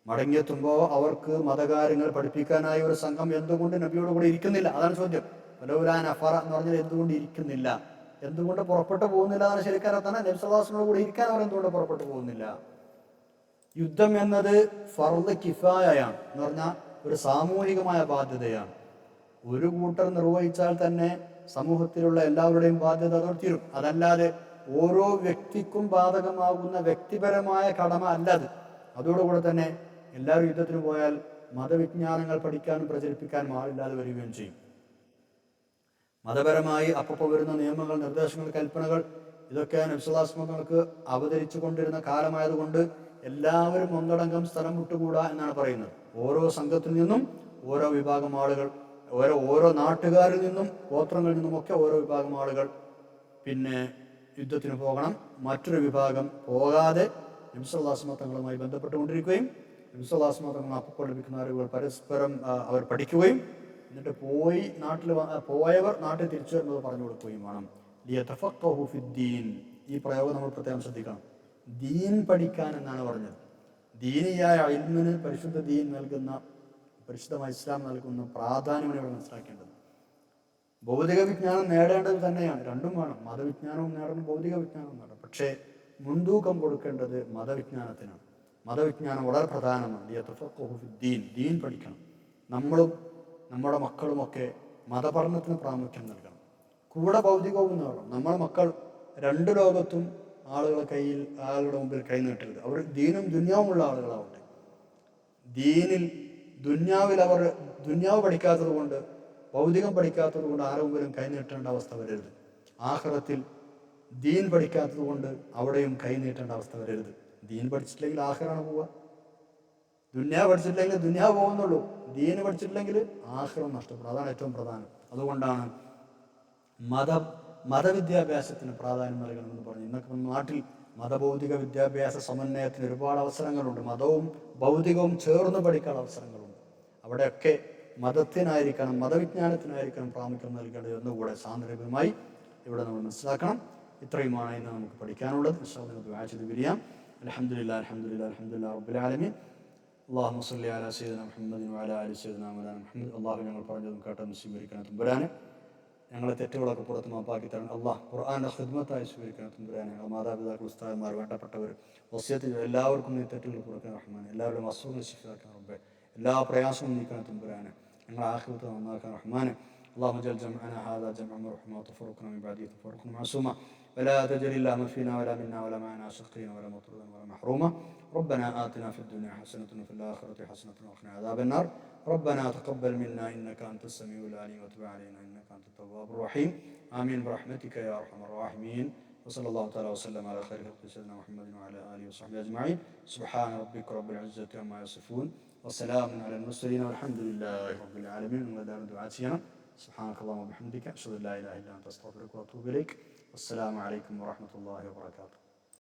മടങ്ങിയെത്തുമ്പോൾ അവർക്ക് മതകാര്യങ്ങൾ പഠിപ്പിക്കാനായി ഒരു സംഘം എന്തുകൊണ്ട് നബിയോട് കൂടെ ഇരിക്കുന്നില്ല? അതാണ് ചോദ്യം. ഫലൗലാ നഫറ എന്ന് പറഞ്ഞാൽ എന്തുകൊണ്ട് ഇരിക്കുന്നില്ല, എന്തുകൊണ്ട് പുറപ്പെട്ടു പോകുന്നില്ല എന്നാണ് ശരിക്കാരത്താണ്. നബി സല്ലല്ലാഹു അലൈഹി വസല്ലം കൂടെ ഇരിക്കാൻ അവർ എന്തുകൊണ്ട് പുറപ്പെട്ടു പോകുന്നില്ല? യുദ്ധം എന്നത് ഫർദ് കിഫായയാണ്, എന്ന് പറഞ്ഞാൽ ഒരു സാമൂഹികമായ ബാധ്യതയാണ്. ഒരു കൂട്ടർ നിർവഹിച്ചാൽ തന്നെ സമൂഹത്തിലുള്ള എല്ലാവരുടെയും ബാധ്യത അതോടെ തീരും. അതല്ലാതെ ഓരോ വ്യക്തിക്കും ബാധകമാകുന്ന വ്യക്തിപരമായ കടമ അല്ലത്. അതോടുകൂടെ തന്നെ എല്ലാവരും യുദ്ധത്തിന് പോയാൽ മതവിജ്ഞാനങ്ങൾ പഠിക്കാനും പ്രചരിപ്പിക്കാനും ആളില്ലാതെ വരികയും ചെയ്യും. മതപരമായി അപ്പോൾ വരുന്ന നിയമങ്ങൾ, നിർദ്ദേശങ്ങൾ, കൽപ്പനകൾ, ഇതൊക്കെ നബി സല്ലല്ലാഹു അലൈഹി വസല്ലം അവതരിച്ചു കൊണ്ടിരുന്ന കാലമായതുകൊണ്ട് എല്ലാവരും ഒന്നടങ്കം സ്ഥലം വിട്ടുകൂടാ എന്നാണ് പറയുന്നത്. ഓരോ സംഘത്തിൽ നിന്നും ഓരോ വിഭാഗം ആളുകൾ, ഓരോ നാട്ടുകാരിൽ നിന്നും ഗോത്രങ്ങളിൽ നിന്നുമൊക്കെ ഓരോ വിഭാഗം ആളുകൾ പിന്നെ യുദ്ധത്തിന് പോകണം. മറ്റൊരു വിഭാഗം പോകാതെ നബി സല്ലല്ലാഹു അലൈഹി വസല്ലം തങ്ങളുമായി ബന്ധപ്പെട്ടുകൊണ്ടിരിക്കുകയും നബി സല്ലല്ലാഹു അലൈഹി വസല്ലം തങ്ങൾ അപ്പോൾ ലഭിക്കുന്ന അറിവുകൾ പരസ്പരം അവർ പഠിക്കുകയും എന്നിട്ട് പോയവർ നാട്ടിൽ തിരിച്ചു വരുന്നത് പറഞ്ഞു കൊടുക്കുകയും വേണം. ലിയതഫഖഹു ഫിദ്ദീൻ, ഈ പ്രയോഗം നമ്മൾ പ്രത്യേകം ശ്രദ്ധിക്കണം. ദീൻ പഠിക്കാൻ എന്നാണ് പറഞ്ഞത്. ദീനിയായ ഇൽമിന് പരിശുദ്ധ ദീൻ നൽകുന്ന, പരിശുദ്ധമായ ഇസ്ലാം നൽകുന്ന പ്രാധാന്യമാണ് ഇവിടെ മനസ്സിലാക്കേണ്ടത്. ഭൗതിക വിജ്ഞാനം നേടേണ്ടത് തന്നെയാണ്, രണ്ടും വേണം. മതവിജ്ഞാനവും നേടണം, ഭൗതിക വിജ്ഞാനവും നേടണം. പക്ഷേ മുൻതൂക്കം കൊടുക്കേണ്ടത് മതവിജ്ഞാനത്തിനാണ്. മതവിജ്ഞാനം വളരെ പ്രധാനമാണ്. ലിയതഫഖഹു ഫിദ്ദീൻ, ദീൻ പഠിക്കണം. നമ്മളും നമ്മുടെ മക്കളുമൊക്കെ മതപഠനത്തിന് പ്രാമുഖ്യം നൽകണം. കൂടെ ഭൗതികവും നേടണം. നമ്മുടെ മക്കൾ രണ്ട് ലോകത്തും ആളുകളുടെ മുമ്പിൽ കൈ നീട്ടരുത്. അവർ ദീനും ദുന്യാവുമുള്ള ആളുകളാവട്ടെ. ദുന്യാവിൽ അവർ ദുന്യാവ് പഠിക്കാത്തത് കൊണ്ട്, ഭൗതികം പഠിക്കാത്തത് കൊണ്ട് ആരുടെ മുമ്പിലും കൈ നീട്ടേണ്ട അവസ്ഥ വരരുത്. ആഖിറത്തിൽ ദീൻ പഠിക്കാത്തത് കൊണ്ട് അവിടെയും കൈ നീട്ടേണ്ട അവസ്ഥ വരരുത്. ദീൻ പഠിച്ചിട്ടില്ലെങ്കിൽ ആഖിറാണ് പോവുക. ദുന്യാവ് പഠിച്ചിട്ടില്ലെങ്കിൽ ദുന്യാവ് പോകുന്നുള്ളൂ. ദീന് പഠിച്ചിട്ടില്ലെങ്കിൽ ആഖിറം നഷ്ടപ്പെടും. അതാണ് ഏറ്റവും പ്രധാനം. അതുകൊണ്ടാണ് മതവിദ്യാഭ്യാസത്തിന് പ്രാധാന്യം നൽകണമെന്ന് പറഞ്ഞു. ഇന്നൊക്കെ നാട്ടിൽ മതഭൗതിക വിദ്യാഭ്യാസ സമന്വയത്തിന് ഒരുപാട് അവസരങ്ങളുണ്ട്. മതവും ഭൗതികവും ചേർന്ന് പഠിക്കാനുള്ള അവസരങ്ങളുണ്ട്. അവിടെയൊക്കെ മതത്തിനായിരിക്കണം, മതവിജ്ഞാനത്തിനായിരിക്കണം പ്രാമുഖ്യം നൽകേണ്ടത് എന്നുകൂടെ സാന്ദർഭികമായി ഇവിടെ നമ്മൾ മനസ്സിലാക്കണം. ഇത്രയുമാണ് ഇന്ന് നമുക്ക് പഠിക്കാനുള്ളത്. ഇൻഷാ അല്ലാഹ് ദുആ ചെയ്ത് പിരിയാം. അൽഹംദുലില്ലാഹി റബ്ബിൽ ആലമീൻ. അല്ലാഹുമ്മ സ്വല്ലി അലാ സയ്യിദിനാ മുഹമ്മദിൻ വഅലാ ആലി സയ്യിദിനാ മുഹമ്മദ്. അല്ലാഹു ഞങ്ങൾ പറഞ്ഞതും കേട്ടതും സ്വീകരിക്കണം തമ്പുരാനെ. ഞങ്ങളെ തെറ്റുകളൊക്കെ പുറത്ത് മാപ്പാക്കി തരണം. അല്ലാഹ് ഖുർആന്റെ ഖിദ്മത്തായി സ്വീകരിക്കണം തമ്പുരാനെ. ഞങ്ങൾ മാതാപിതാക്കൾ, ഉസ്താദന്മാർ, വേണ്ടപ്പെട്ടവർ, വസിയത്ത് എല്ലാവർക്കും നീ തെറ്റുകൾ കൊടുക്കണം റഹ്മാനെ. എല്ലാവരുടെയും അസുഖങ്ങൾ ശിഫാക്കണം റബ്ബേ. എല്ലാ പ്രയാസവും നീക്കണം തമ്പുരാനെ. ഞങ്ങൾ ആഖിറത്ത് നന്നാക്കാൻ റഹ്മാനെ. اللهم اجعل جمعنا هذا جمعا مرحوما وتفرقنا من بعده تفرقا معصوما ولا تجعل اللهم فينا ولا منا ولا معنا شقيا ولا مطرودا ولا محروما. ربنا آتنا في الدنيا حسنة وفي الآخرة حسنة وقنا عذاب النار. ربنا تقبل منا إنك أنت السميع العليم وتب علينا إنك أنت التواب الرحيم. آمين برحمتك يا أرحم الراحمين. وصلى الله تعالى وسلم على خير خلق سيدنا محمد وعلى آله وصحبه أجمعين. سبحان ربك رب العزة عما يصفون وسلام على المرسلين والحمد لله رب العالمين. ودار دعاتنا سبحانك اللهم وبحمدك أشهد أن لا إله إلا أنت أستغفرك وأتوب إليك. والسلام عليكم ورحمة الله وبركاته.